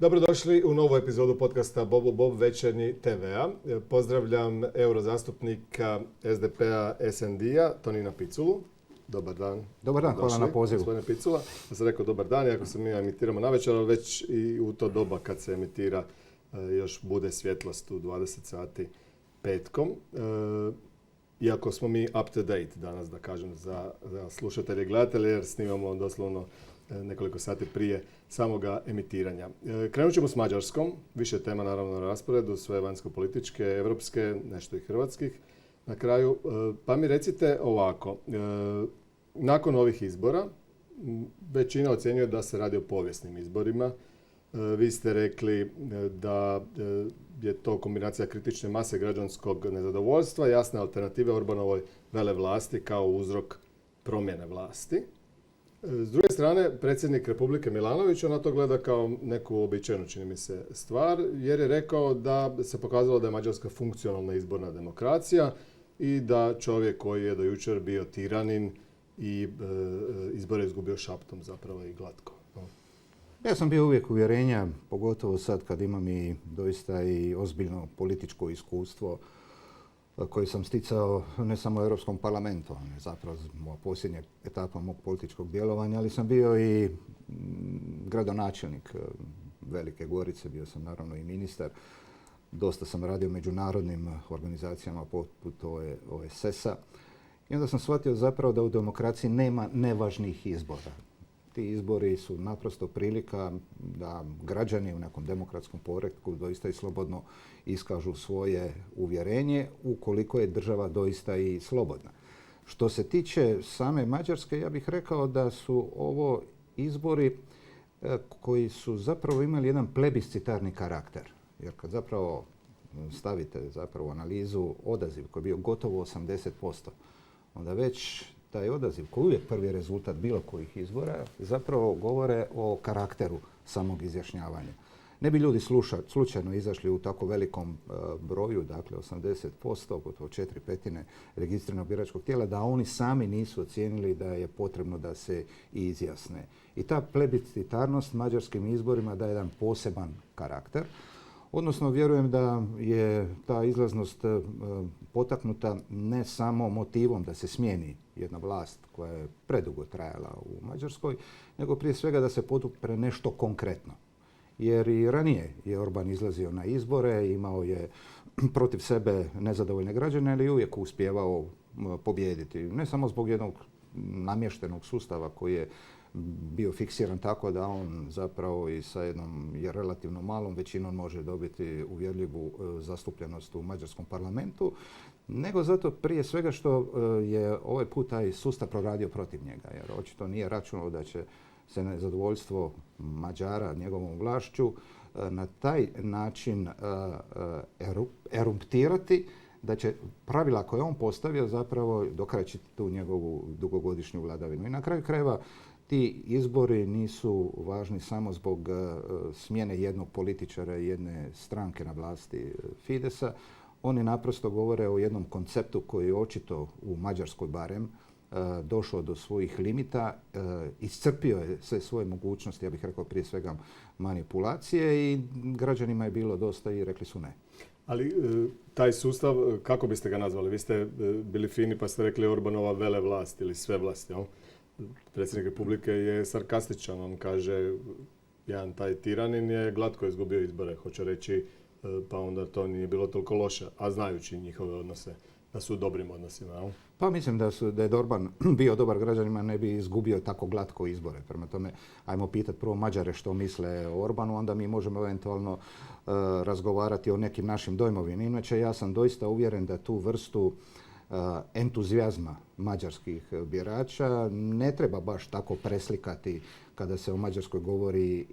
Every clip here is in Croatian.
Dobrodošli u novu epizodu podcasta Bobo Bob večernji TV-a. Pozdravljam eurozastupnika SDP-a SND-a, Tonina Piculu. Dobar dan. Dobar dan, hvala na pozivu. Gospodine Picula, ja sam rekao dobar dan, iako se mi emitiramo navečer, ali već i u to doba kad se emitira još bude svjetlost u 20 sati petkom. Iako smo mi up to date danas, da kažem, za slušatelje i gledatelje, jer snimamo doslovno nekoliko sati prije samoga emitiranja. Krenut ćemo s Mađarskom, više tema naravno na rasporedu, sve vanjsko-političke, evropske, nešto i hrvatskih na kraju. Pa mi recite ovako, nakon ovih izbora, većina ocjenjuje da se radi o povijesnim izborima. Vi ste rekli da je to kombinacija kritične mase građanskog nezadovoljstva, jasne alternative Orbanovoj velevlasti kao uzrok promjene vlasti. S druge strane, predsjednik Republike Milanović, ona to gleda kao neku uobičajenu, čini mi se, stvar, jer je rekao da se pokazalo da je Mađarska funkcionalna izborna demokracija i da čovjek koji je do jučer bio tiranin i izbore izgubio šaptom zapravo i glatko. Ja sam bio uvijek uvjerenja, pogotovo sad kad imam i doista i ozbiljno političko iskustvo koje sam sticao ne samo u Europskom parlamentu, zapravo moja posljednja etapa mog političkog djelovanja, ali sam bio i gradonačelnik Velike Gorice, bio sam naravno i ministar. Dosta sam radio u međunarodnim organizacijama poput OESS-a. I onda sam shvatio zapravo da u demokraciji nema nevažnih izbora. Ti izbori su naprosto prilika da građani u nekom demokratskom poretku doista i slobodno iskažu svoje uvjerenje ukoliko je država doista i slobodna. Što se tiče same Mađarske, ja bih rekao da su ovo izbori koji su zapravo imali jedan plebiscitarni karakter. Jer kad zapravo stavite zapravo analizu odaziv koji je bio gotovo 80%, onda već taj odaziv, koji je uvijek prvi rezultat bilo kojih izbora, zapravo govore o karakteru samog izjašnjavanja. Ne bi ljudi slučajno izašli u tako velikom broju, dakle 80%, gotovo 4/5 registriranog biračkog tijela, da oni sami nisu ocijenili da je potrebno da se izjasne. I ta plebiscitarnost mađarskim izborima daje jedan poseban karakter. Odnosno, vjerujem da je ta izlaznost potaknuta ne samo motivom da se smijeni jedna vlast koja je predugo trajala u Mađarskoj, nego prije svega da se podupre nešto konkretno. Jer i ranije je Orban izlazio na izbore, imao je protiv sebe nezadovoljne građane, ali je uvijek uspijevao pobijediti. Ne samo zbog jednog namještenog sustava koji je bio fiksiran tako da on zapravo i sa jednom relativno malom većinom može dobiti uvjerljivu zastupljenost u mađarskom parlamentu, nego zato prije svega što je ovaj put taj sustav proradio protiv njega, jer očito nije računao da će se nezadovoljstvo Mađara njegovom vlašću na taj način eruptirati, da će pravila koje on postavio zapravo dokrajčiti tu njegovu dugogodišnju vladavinu. I na kraju krajeva ti izbori nisu važni samo zbog smjene jednog političara i jedne stranke na vlasti Fidesa. Oni naprosto govore o jednom konceptu koji je očito u Mađarskoj barem došao do svojih limita, iscrpio je sve svoje mogućnosti, ja bih rekao prije svega manipulacije, i građanima je bilo dosta i rekli su ne. Ali taj sustav, kako biste ga nazvali? Vi ste bili fini pa ste rekli Orbanova velevlast ili sve vlasti, jel? Predsjednik Republike je sarkastičan, on kaže jedan taj tiranin je glatko izgubio izbore, hoće reći, pa onda to nije bilo toliko loše, a znajući njihove odnose da su u dobrim odnosima. Jel? Pa mislim da je Orban bio dobar građanima, ne bi izgubio tako glatko izbore. Prema tome, ajmo pitati prvo Mađare što misle o Orbanu, onda mi možemo eventualno razgovarati o nekim našim dojmovima. Inače, ja sam doista uvjeren da tu vrstu entuzijazma mađarskih birača ne treba baš tako preslikati kada se o Mađarskoj govori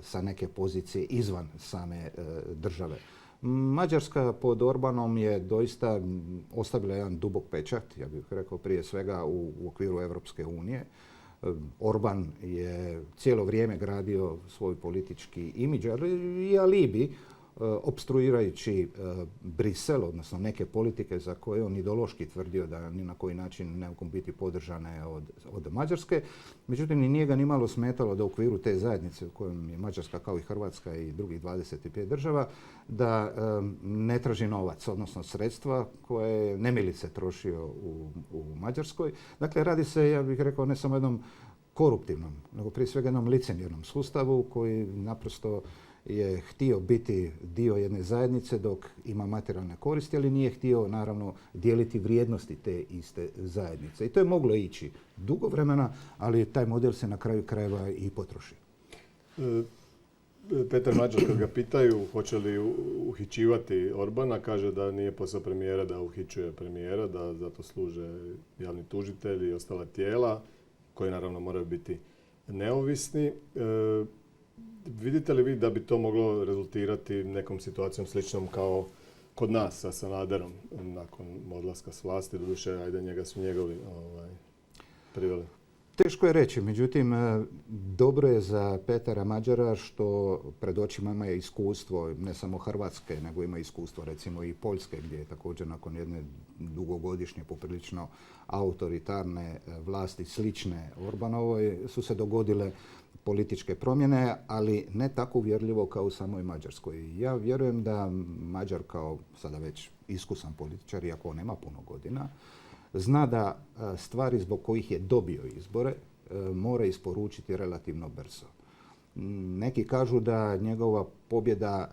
sa neke pozicije izvan same države. Mađarska pod Orbanom je doista ostavila jedan dubok pečat, ja bih rekao prije svega u okviru Europske unije. Orban je cijelo vrijeme gradio svoj politički imidž i alibi opstruirajući Brisel, odnosno neke politike za koje on ideološki tvrdio da ni na koji način ne mogu biti podržane od Mađarske. Međutim, ni nije ga ni malo smetalo da u okviru te zajednice u kojem je Mađarska kao i Hrvatska i drugih 25 država, da ne traži novac, odnosno sredstva koje je nemilice trošio u Mađarskoj. Dakle, radi se, ja bih rekao, ne samo jednom koruptivnom, nego prije svega jednom licemjernom sustavu koji naprosto je htio biti dio jedne zajednice dok ima materijalne koristi, ali nije htio naravno dijeliti vrijednosti te iste zajednice. I to je moglo ići dugo vremena, ali taj model se na kraju krajeva i potroši. Petar Mađar, kad ga pitaju hoće li uhićivati Orbana, kaže da nije posao premijera da uhićuje premijera, da zato služe javni tužitelji i ostala tijela koji naravno moraju biti neovisni. Vidite li vi da bi to moglo rezultirati nekom situacijom sličnom kao kod nas sa Sanaderom nakon odlaska s vlasti? Doduše, ajde, njega su njegovi priveli. Teško je reći, međutim, dobro je za Petara Mađara što pred očima ima iskustvo ne samo Hrvatske, nego ima iskustvo recimo i Poljske, gdje je također nakon jedne dugogodišnje poprilično autoritarne vlasti slične Orbanovoj su se dogodile političke promjene, ali ne tako uvjerljivo kao u samoj Mađarskoj. Ja vjerujem da Mađar kao sada već iskusan političar, iako on nema puno godina, zna da stvari zbog kojih je dobio izbore mora isporučiti relativno brzo. Neki kažu da njegova pobjeda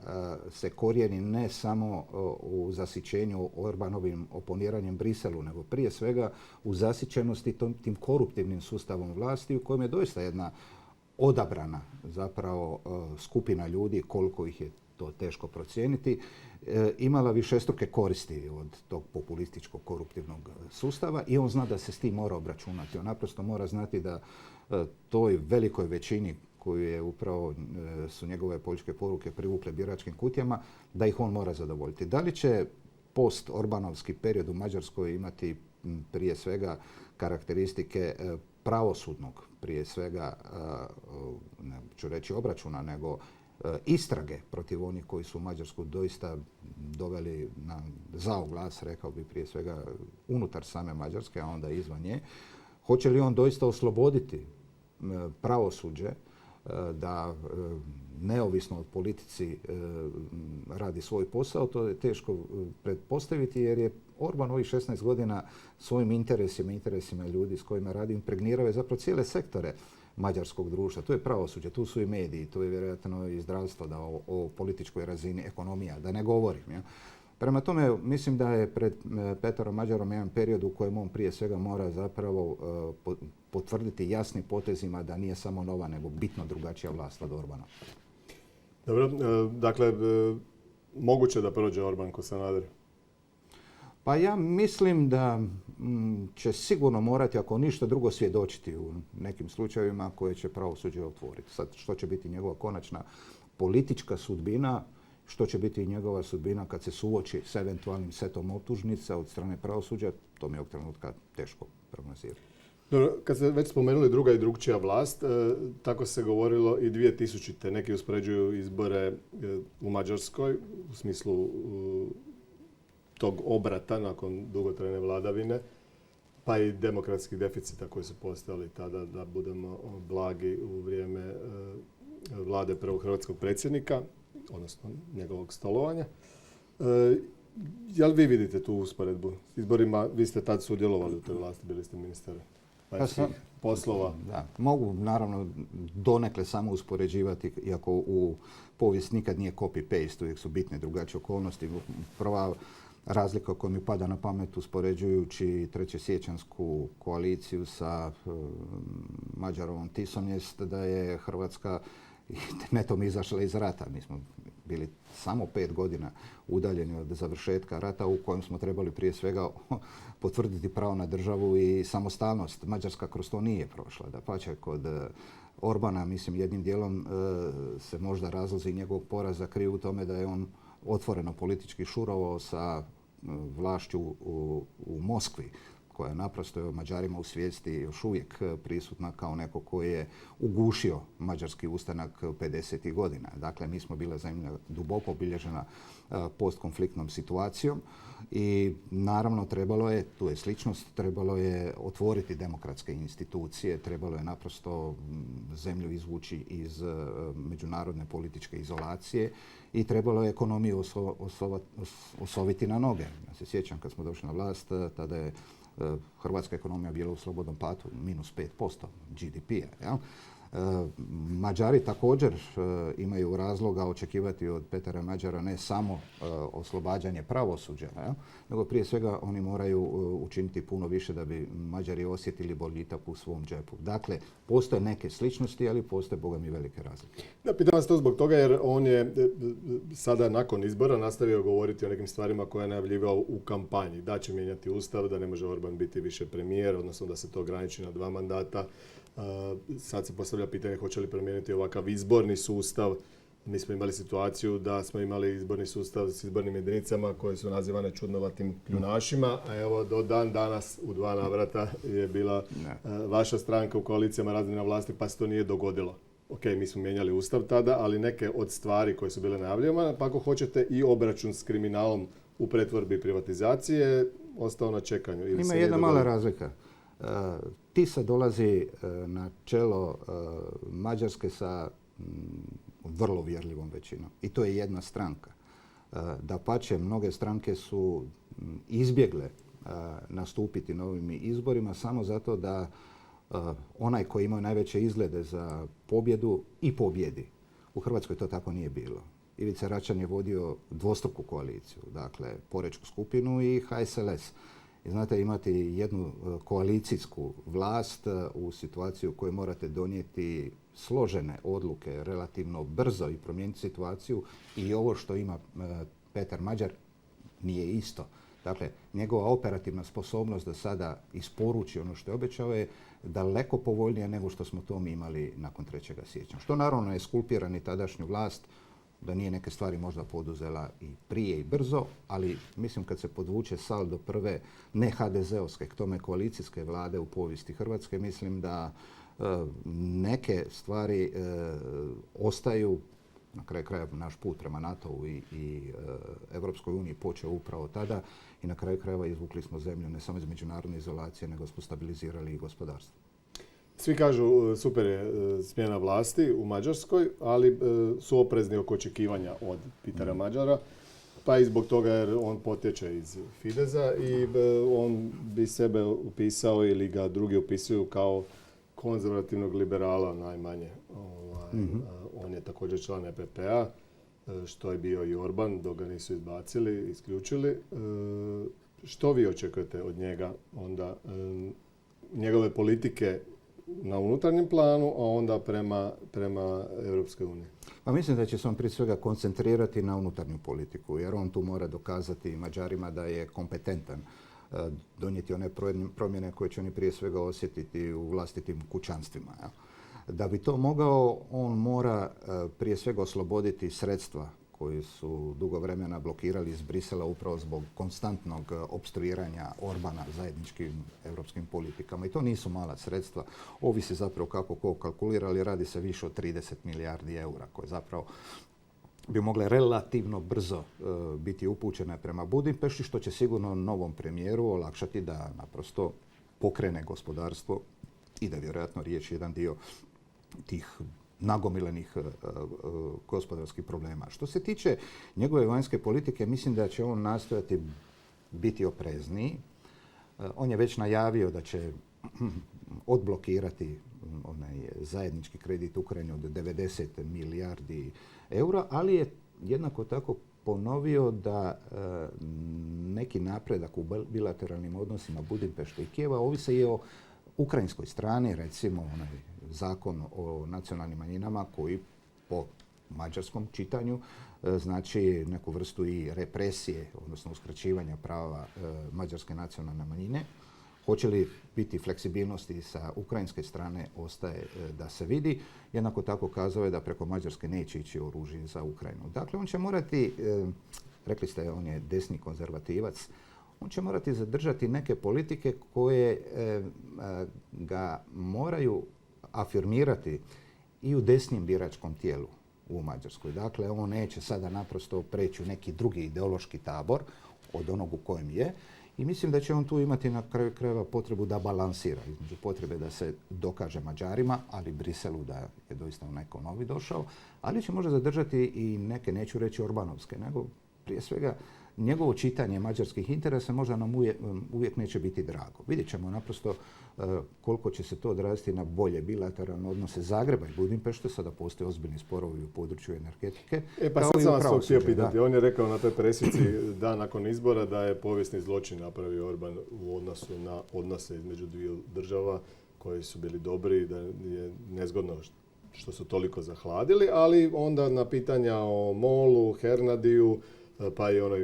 se korijeni ne samo u zasićenju Orbanovim oponiranjem Briselu, nego prije svega u zasićenosti tim koruptivnim sustavom vlasti u kojem je doista jedna odabrana zapravo skupina ljudi, koliko ih je to teško procijeniti, imala višestruke koristi od tog populističkog koruptivnog sustava i on zna da se s tim mora obračunati. On naprosto mora znati da toj velikoj većini koju je upravo su njegove političke poruke privukle biračkim kutijama, da ih on mora zadovoljiti. Da li će post-Orbanovski period u Mađarskoj imati prije svega karakteristike pravosudnog, prije svega, ne ću reći obračuna, nego istrage protiv onih koji su Mađarsku doista doveli na zao glas, rekao bi prije svega unutar same Mađarske, a onda izvan nje. Hoće li on doista osloboditi pravosuđe da neovisno od politici radi svoj posao, to je teško pretpostaviti jer je Orban ovih 16 godina svojim interesima ljudi s kojima radi impregnirao je zapravo cijele sektore mađarskog društva. Tu je pravosuđe, tu su i mediji, tu je vjerojatno i zdravstvo, da o političkoj razini, ekonomija, da ne govorim. Ja. Prema tome, mislim da je pred Petarom Mađarom jedan period u kojem on prije svega mora zapravo potvrditi jasnim potezima da nije samo nova, nego bitno drugačija vlast od Orbana. Dobro, dakle, moguće da prođe Orban ko Sanader? Pa ja mislim da će sigurno morati, ako ništa drugo, svjedočiti u nekim slučajevima koje će pravosuđe otvoriti. Sad, što će biti njegova konačna politička sudbina, što će biti njegova sudbina kad se suoči s eventualnim setom optužnica od strane pravosuđa, to mi je ovog trenutka teško prognozirati. Dobro, kad ste već spomenuli druga i drugčija vlast, tako se govorilo i 2000. Neki uspoređuju izbore u Mađarskoj u smislu tog obrata nakon dugotrajne vladavine, pa i demokratskih deficita koji su postali tada, da budemo blagi, u vrijeme vlade prvog hrvatskog predsjednika, odnosno njegovog stolovanja. Jel vi vidite tu usporedbu s izborima? Vi ste tad sudjelovali u toj vlasti, bili ste ministar vanjskih poslova. Da, mogu naravno donekle samo uspoređivati, iako u povijest nikad nije copy-paste, uvijek su bitne drugačije okolnosti. Prva razlika koja mi pada na pamet uspoređujući trećesiječanjsku koaliciju sa Mađarovom Tisom jest da je Hrvatska netom izašla iz rata. Mi smo bili samo 5 godina udaljeni od završetka rata u kojem smo trebali prije svega potvrditi pravo na državu i samostalnost. Mađarska kroz to nije prošla. Dapače, kod Orbana, mislim, jednim dijelom se možda razlozi njegovog poraza kriju u tome da je on otvoreno politički šurovao sa vlašću u Moskvi, koja je naprosto Mađarima u svijesti još uvijek prisutna kao neko koji je ugušio mađarski ustanak 50. godina. Dakle, mi smo bila zemlja duboko obilježena postkonfliktnom situacijom i naravno trebalo je, tu je sličnost, trebalo je otvoriti demokratske institucije, trebalo je naprosto zemlju izvući iz međunarodne političke izolacije i trebalo je ekonomiju osoviti na noge. Ja se sjećam kad smo došli na vlast, tada je hrvatska ekonomija bila u slobodnom padu, -5% GDP-a. Ja? Mađari također imaju razloga očekivati od Petra Mađara ne samo oslobađanje pravosuđa, ja? nego prije svega oni moraju učiniti puno više da bi Mađari osjetili boljitak u svom džepu. Dakle, postoje neke sličnosti, ali postoje, boga mi, velike razlike. Da, pitam vas to zbog toga jer on je sada nakon izbora nastavio govoriti o nekim stvarima koje je najavljivao u kampanji. Da će mijenjati ustav, da ne može Orban biti više premijer, odnosno da se to ograniči na 2 mandata. Sad se postavlja pitanje hoće li promijeniti ovakav izborni sustav. Mi smo imali situaciju da smo imali izborni sustav s izbornim jedinicama koje su nazivane čudnovatim kljunašima, a evo do dan danas u 2 navrata je bila vaša stranka u koalicijama raznih na vlasti pa se to nije dogodilo. Ok, mi smo mijenjali ustav tada, ali neke od stvari koje su bile najavljivane, pa ako hoćete i obračun s kriminalom u pretvorbi i privatizacije, ostao na čekanju. Ima jedna mala razlika. Tisa dolazi na čelo Mađarske sa vrlo uvjerljivom većinom. I to je jedna stranka. Dapače, mnoge stranke su izbjegle nastupiti na ovim izborima samo zato da onaj koji ima najveće izglede za pobjedu i pobjedi. U Hrvatskoj to tako nije bilo. Ivica Račan je vodio dvostruku koaliciju, dakle Porečku skupinu i HSLS. I znate, imati jednu koalicijsku vlast u situaciju u kojoj morate donijeti složene odluke relativno brzo i promijeniti situaciju i ovo što ima Petar Mađar nije isto. Dakle, njegova operativna sposobnost da sada isporuči ono što je obećao je daleko povoljnija nego što smo to mi imali nakon 3. siječnja. Što naravno je skulpirani tadašnju vlast da nije neke stvari možda poduzela i prije i brzo, ali mislim kad se podvuče saldo prve ne HDZ-ovske, k tome koalicijske vlade u povijesti Hrvatske, mislim da neke stvari ostaju, na kraju krajeva naš put prema NATO-u i Europskoj uniji počeo upravo tada i na kraju krajeva izvukli smo zemlju ne samo iz međunarodne izolacije, nego smo stabilizirali i gospodarstvo. Svi kažu super je smjena vlasti u Mađarskoj, ali su oprezni oko očekivanja od Petera Mađara, pa i zbog toga jer on potječe iz Fideza i on bi sebe upisao ili ga drugi upisuju kao konzervativnog liberala najmanje. On je također član EPP-a, što je bio i Orban, dok ga nisu izbacili, isključili. Što vi očekujete od njega onda, njegove politike na unutarnjem planu, a onda prema Europskoj uniji? Pa mislim da će se on prije svega koncentrirati na unutarnju politiku, jer on tu mora dokazati Mađarima da je kompetentan donijeti one promjene koje će oni prije svega osjetiti u vlastitim kućanstvima. Ja. Da bi to mogao, on mora prije svega osloboditi sredstva koji su dugo vremena blokirali iz Brisela upravo zbog konstantnog opstruiranja Orbana zajedničkim europskim politikama. I to nisu mala sredstva. Ovisi zapravo kako ko kalkulira, ali radi se više od 30 milijardi eura koje zapravo bi mogle relativno brzo biti upućene prema Budimpešti, što će sigurno novom premijeru olakšati da naprosto pokrene gospodarstvo i da vjerojatno riješi jedan dio tih nagomilenih gospodarskih problema. Što se tiče njegove vanjske politike, mislim da će on nastojati biti oprezniji. On je već najavio da će odblokirati onaj zajednički kredit Ukrajine od 90 milijardi eura, ali je jednako tako ponovio da neki napredak u bilateralnim odnosima Budimpešte i Kijeva ovise i o ukrajinskoj strani, recimo onaj zakon o nacionalnim manjinama koji po mađarskom čitanju znači neku vrstu i represije, odnosno uskraćivanja prava mađarske nacionalne manjine. Hoće li biti fleksibilnosti sa ukrajinske strane ostaje da se vidi. Jednako tako kazao je da preko Mađarske neće ići oružje za Ukrajinu. Dakle, on će morati, rekli ste, on je desni konzervativac, on će morati zadržati neke politike koje ga moraju afirmirati i u desnijem biračkom tijelu u Mađarskoj. Dakle, on neće sada naprosto preći u neki drugi ideološki tabor od onog u kojem je. I mislim da će on tu imati na kraju krajeva potrebu da balansira između potrebe da se dokaže Mađarima, ali Briselu da je doista neko novi došao, ali će možda zadržati i neke, neću reći orbanovske, nego prije svega njegovo čitanje mađarskih interesa možda nam uvijek neće biti drago. Vidjet ćemo naprosto koliko će se to odraziti na bolje bilateralne odnose Zagreba i Budimpešte. Sada postoje ozbiljni sporovi u području energetike. Pa sad sam vas to htio pitati. On je rekao na toj presici dan nakon izbora da je povijesni zločin napravio Orban u odnosu na odnose između dviju država koji su bili dobri i da je nezgodno što su toliko zahladili, ali onda na pitanja o Molu, Hernadiju, pa i onoj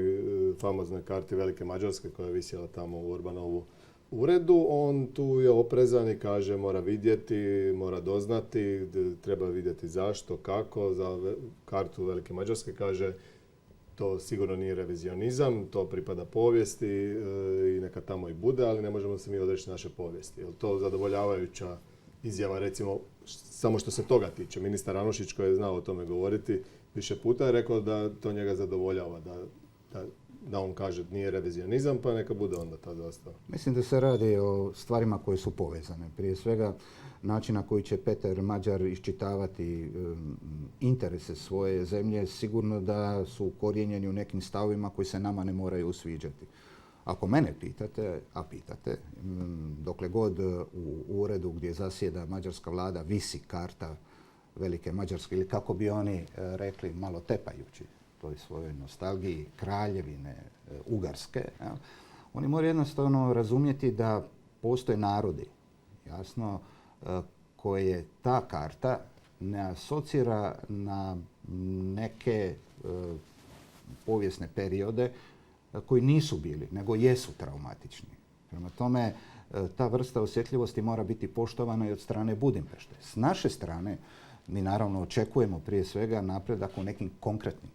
famoznoj karti Velike Mađarske koja je visjela tamo u Orbanovu uredu, on tu je oprezan i kaže mora vidjeti, mora doznati, treba vidjeti zašto, kako. Za kartu Velike Mađarske kaže to sigurno nije revizionizam, to pripada povijesti i neka tamo i bude, ali ne možemo se mi odreći naše povijesti. Je li to zadovoljavajuća izjava, recimo, samo što se toga tiče? Ministar Anušić koji je znao o tome govoriti više puta je rekao da to njega zadovoljava, da on kaže nije revizionizam, pa neka bude onda ta zastava. Mislim da se radi o stvarima koje su povezane. Prije svega način na koji će Peter Mađar iščitavati interese svoje zemlje sigurno da su ukorijenjeni u nekim stavovima koji se nama ne moraju usviđati. Ako mene pitate, a pitate, dokle god u uredu gdje zasjeda mađarska vlada visi karta Velike Mađarske, ili kako bi oni rekli, malo tepajući toj svojoj nostalgiji kraljevine Ugarske, ja, oni moraju jednostavno razumjeti da postoje narodi, jasno, koje ta karta ne asocira na neke povijesne periode koji nisu bili, nego jesu traumatični. Prema tome, ta vrsta osjetljivosti mora biti poštovana i od strane Budimpešte. S naše strane, mi naravno očekujemo prije svega napredak u nekim konkretnim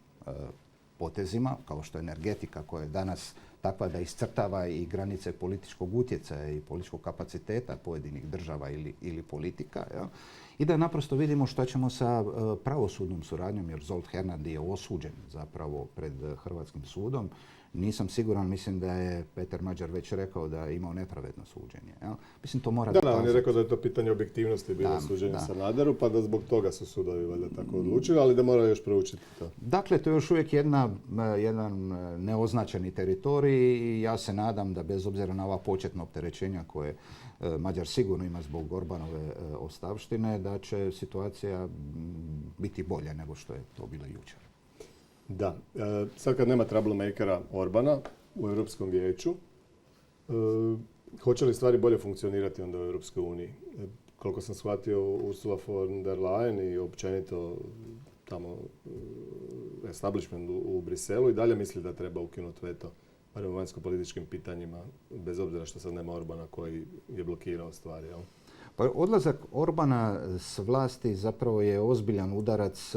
potezima, kao što je energetika koja je danas takva da iscrtava i granice političkog utjecaja i političkog kapaciteta pojedinih država ili politika. Ja? I da naprosto vidimo šta ćemo sa pravosudnom suradnjom, jer Zsolt Hernadi je osuđen zapravo pred Hrvatskim sudom. Nisam siguran, mislim da je Peter Mađar već rekao da je imao nepravedno suđenje. Ja? Mislim, to mora da, on je rekao da je to pitanje objektivnosti bilo suđenje Sanaderu, pa da zbog toga su sudovi valjda tako odlučili, ali da mora još proučiti to. Dakle, to je još uvijek jedan neoznačeni teritorij i ja se nadam da bez obzira na ova početna opterećenja koje Mađar sigurno ima zbog Orbanove ostavštine, da će situacija biti bolja nego što je to bilo jučer. Da. Sad kad nema troublemakera Orbana u Europskom vijeću, hoće li stvari bolje funkcionirati onda u Europskoj uniji? Koliko sam shvatio, Ursula von der Leyen i općenito tamo establishment u Briselu i dalje misli da treba ukinuti veto barem u vanjsko-političkim pitanjima, bez obzira što sad nema Orbana koji je blokirao stvari. Jel? Pa odlazak Orbana s vlasti zapravo je ozbiljan udarac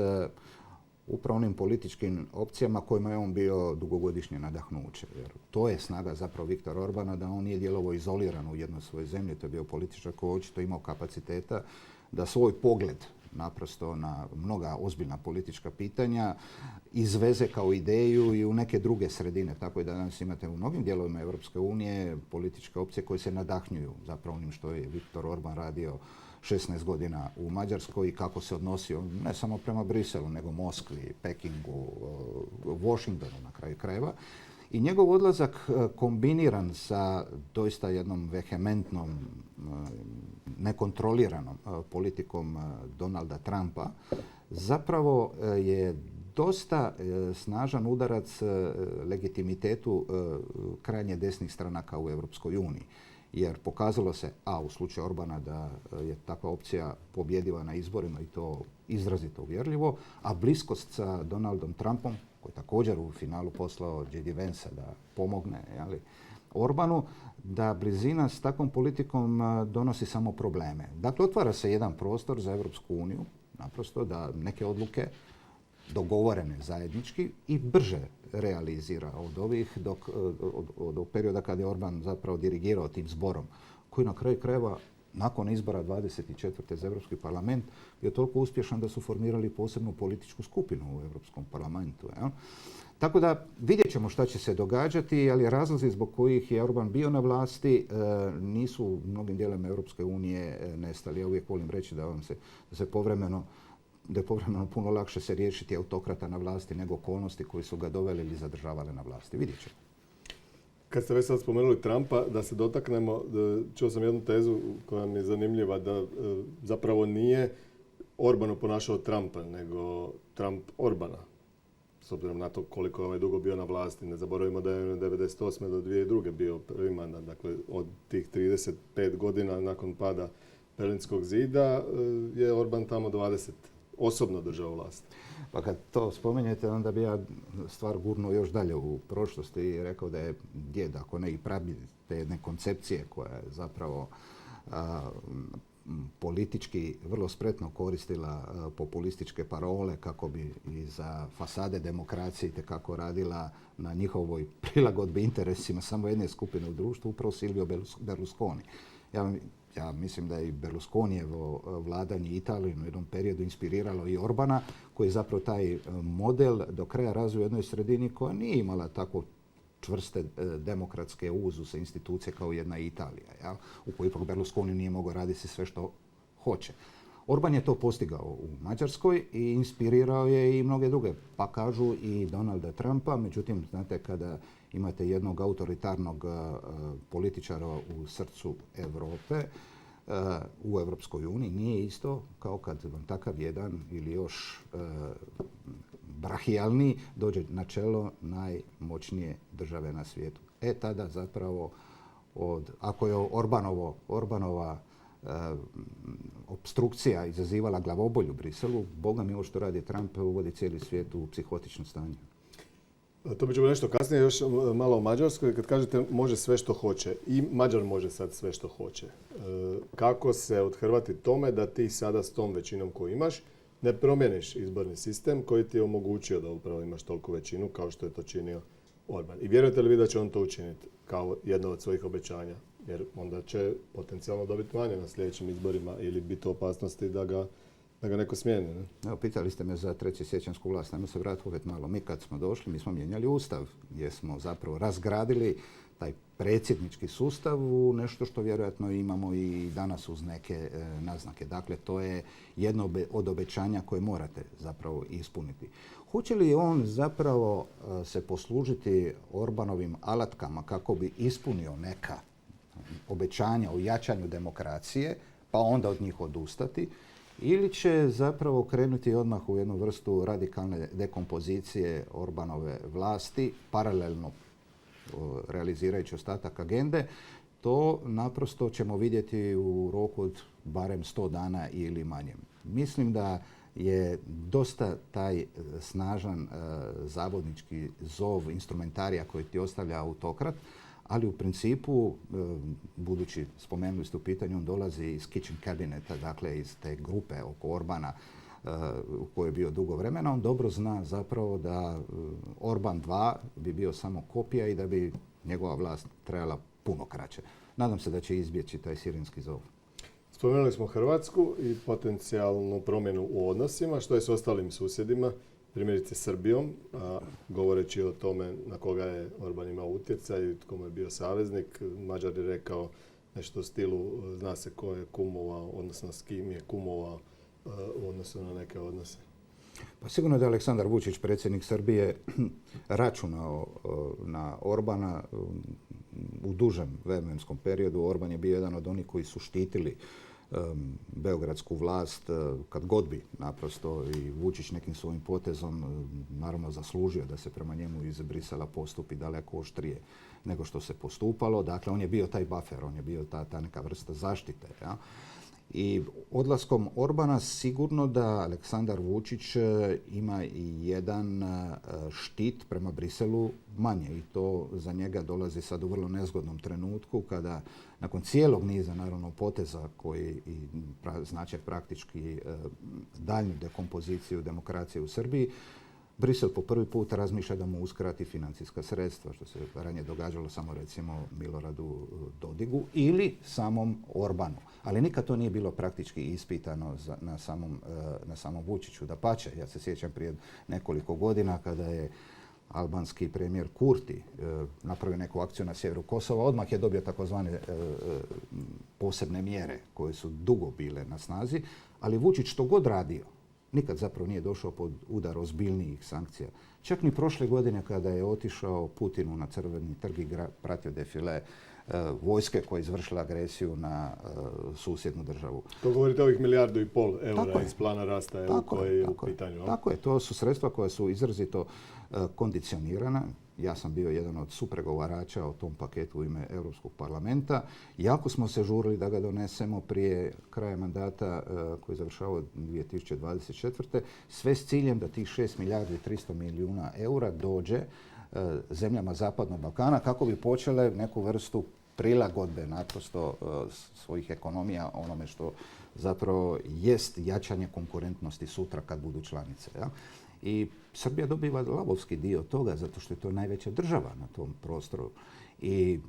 upravo onim političkim opcijama kojima je on bio dugogodišnje nadahnuće. Jer to je snaga zapravo Viktora Orbana, da on nije djelovao izolirano u jednoj svojoj zemlji. To je bio političar koji očito imao kapaciteta da svoj pogled naprosto na mnoga ozbiljna politička pitanja izveze kao ideju i u neke druge sredine. Tako da danas imate u mnogim dijelovima Europske unije političke opcije koje se nadahnjuju zapravo onim što je Viktor Orban radio 16 godina u Mađarskoj i kako se odnosio ne samo prema Briselu, nego Moskvi, Pekingu, Washingtonu na kraju krajeva. I njegov odlazak kombiniran sa doista jednom vehementnom, nekontroliranom politikom Donalda Trumpa zapravo je dosta snažan udarac legitimitetu krajnje desnih stranaka u Europskoj uniji. Jer pokazalo se, u slučaju Orbana, da je takva opcija pobjediva na izborima i to izrazito uvjerljivo, a bliskost sa Donaldom Trumpom, koji je također u finalu poslao J.D. Vansa da pomogne Orbanu, da blizina s takvom politikom donosi samo probleme. Dakle, otvara se jedan prostor za Europsku uniju, naprosto da neke odluke dogovorene zajednički i brže realizira od ovih od perioda kada je Orban zapravo dirigirao tim zborom, koji na kraju krajeva nakon izbora 24. za Europski parlament je toliko uspješan da su formirali posebnu političku skupinu u Europskom parlamentu. Ja? Tako da vidjet ćemo šta će se događati, ali razlozi zbog kojih je Orban bio na vlasti nisu u mnogim dijelovima Europske unije nestali. Ja uvijek volim reći da je povremeno puno lakše se riješiti autokrata na vlasti nego okolnosti koji su ga doveli ili zadržavali na vlasti. Vidjet ćemo. Kad ste već sad spomenuli Trumpa, da se dotaknemo, čuo sam jednu tezu koja mi je zanimljiva, da zapravo nije Orban ponašao Trumpa, nego Trump Orbana. S obzirom na to koliko je dugo bio na vlasti. Ne zaboravimo da je od 1998. do 2002. bio prvi mandat. Dakle, od tih 35 godina nakon pada Berlinskog zida je Orban tamo 20 osobno držao vlast. Pa kad to spomenjete, onda bi ja stvar gurnuo još dalje u prošlosti i rekao da je djed, ako ne i pravi te jedne koncepcije koja je zapravo politički vrlo spretno koristila populističke parole kako bi i za fasade demokracije itekako radila na njihovoj prilagodbi interesima samo jedne skupine u društvu, upravo Silvio Berlusconi. Ja mislim da je i Berlusconijevo vladanje Italije u jednom periodu inspiriralo i Orbana, koji je zapravo taj model do kraja razvio u jednoj sredini koja nije imala tako čvrste demokratske uzuse institucije kao jedna Italija, ja? U kojoj ipak Berlusconi nije mogao raditi sve što hoće. Orban je to postigao u Mađarskoj i inspirirao je i mnoge druge, pa kažu i Donalda Trumpa. Međutim, znate, kada imate jednog autoritarnog političara u srcu Europe, u Europskoj uniji, nije isto kao kad vam takav jedan ili još brahijalniji dođe na čelo najmoćnije države na svijetu. Tada zapravo, ako je Orbanova opstrukcija izazivala glavobolju u Briselu, Boga mi ovo što radi Trump uvodi cijeli svijet u psihotično stanje. To bi ćemo nešto kasnije, još malo o Mađarskoj. Kad kažete može sve što hoće, i Mađar može sad sve što hoće. Kako se othrvati tome da ti sada s tom većinom koju imaš ne promijeniš izborni sistem koji ti je omogućio da upravo imaš toliko većinu kao što je to činio Orban? I vjerujete li vi da će on to učiniti kao jedno od svojih obećanja? Jer onda će potencijalno dobiti manje na sljedećim izborima ili biti opasnosti da ga neko smijeni. Ne? Evo, pitali ste me za treći siječanjsku vlast. Ajmo se vratiti opet malo. Mi kad smo došli, mi smo mijenjali Ustav gdje smo zapravo razgradili taj predsjednički sustav u nešto što vjerojatno imamo i danas uz neke naznake. Dakle, to je jedno od obećanja koje morate zapravo ispuniti. Hoće li on zapravo se poslužiti Orbanovim alatkama kako bi ispunio neka obećanja o jačanju demokracije, pa onda od njih odustati, ili će zapravo krenuti odmah u jednu vrstu radikalne dekompozicije Orbanove vlasti, paralelno realizirajući ostatak agende? To naprosto ćemo vidjeti u roku od barem 100 dana ili manje. Mislim da je dosta taj snažan zavodnički zov instrumentarija koji ti ostavlja autokrat, ali u principu, budući spomenuli ste u pitanju, on dolazi iz kitchen kabineta, dakle iz te grupe oko Orbana u kojoj je bio dugo vremena. On dobro zna zapravo da Orban 2 bi bio samo kopija i da bi njegova vlast trajala puno kraće. Nadam se da će izbjeći taj sirinski zov. Spomenuli smo Hrvatsku i potencijalnu promjenu u odnosima. Što je s ostalim susjedima? Primjerice Srbijom, govoreći o tome na koga je Orban imao utjecaj, tko mu je bio saveznik. Mađar je rekao nešto u stilu, zna se ko je kumovao, odnosno s kim je kumovao u odnosu na neke odnose. Pa sigurno da je Aleksandar Vučić, predsjednik Srbije, računao na Orbana u dužem vremenskom periodu. Orban je bio jedan od onih koji su štitili beogradsku vlast kad god bi naprosto i Vučić nekim svojim potezom naravno zaslužio da se prema njemu iz Brisela postupi daleko oštrije nego što se postupalo. Dakle, on je bio taj buffer, on je bio ta neka vrsta zaštite. Ja? I odlaskom Orbana sigurno da Aleksandar Vučić ima i jedan štit prema Briselu manje i to za njega dolazi sad u vrlo nezgodnom trenutku kada nakon cijelog niza naravno poteza koji znače praktički daljnju dekompoziciju demokracije u Srbiji, Brisel po prvi put razmišlja da mu uskrati financijska sredstva, što se ranije događalo samo recimo Miloradu Dodigu ili samom Orbanu. Ali nikad to nije bilo praktički ispitano na samom Vučiću. Dapače, ja se sjećam prije nekoliko godina kada je albanski premijer Kurti napravio neku akciju na sjeveru Kosova, odmah je dobio takozvane posebne mjere koje su dugo bile na snazi, ali Vučić što god radio, nikad zapravo nije došao pod udar ozbiljnijih sankcija. Čak ni prošle godine kada je otišao Putinu na Crveni trg i pratio defile vojske koja je izvršila agresiju na susjednu državu. To govorite o ovih 1,5 milijardu eura iz plana rasta EU koji je u pitanju. Tako je, to su sredstva koja su izrazito kondicionirana. Ja sam bio jedan od supregovarača o tom paketu u ime Europskog parlamenta. Jako smo se žurili da ga donesemo prije kraja mandata koji je završavao 2024. Sve s ciljem da tih 6 milijardi i 300 milijuna eura dođe zemljama Zapadnog Balkana kako bi počele neku vrstu prilagodbe naprosto svojih ekonomija onome što zapravo jest jačanje konkurentnosti sutra kad budu članice. Ja? I Srbija dobiva lavovski dio toga zato što je to najveća država na tom prostoru. I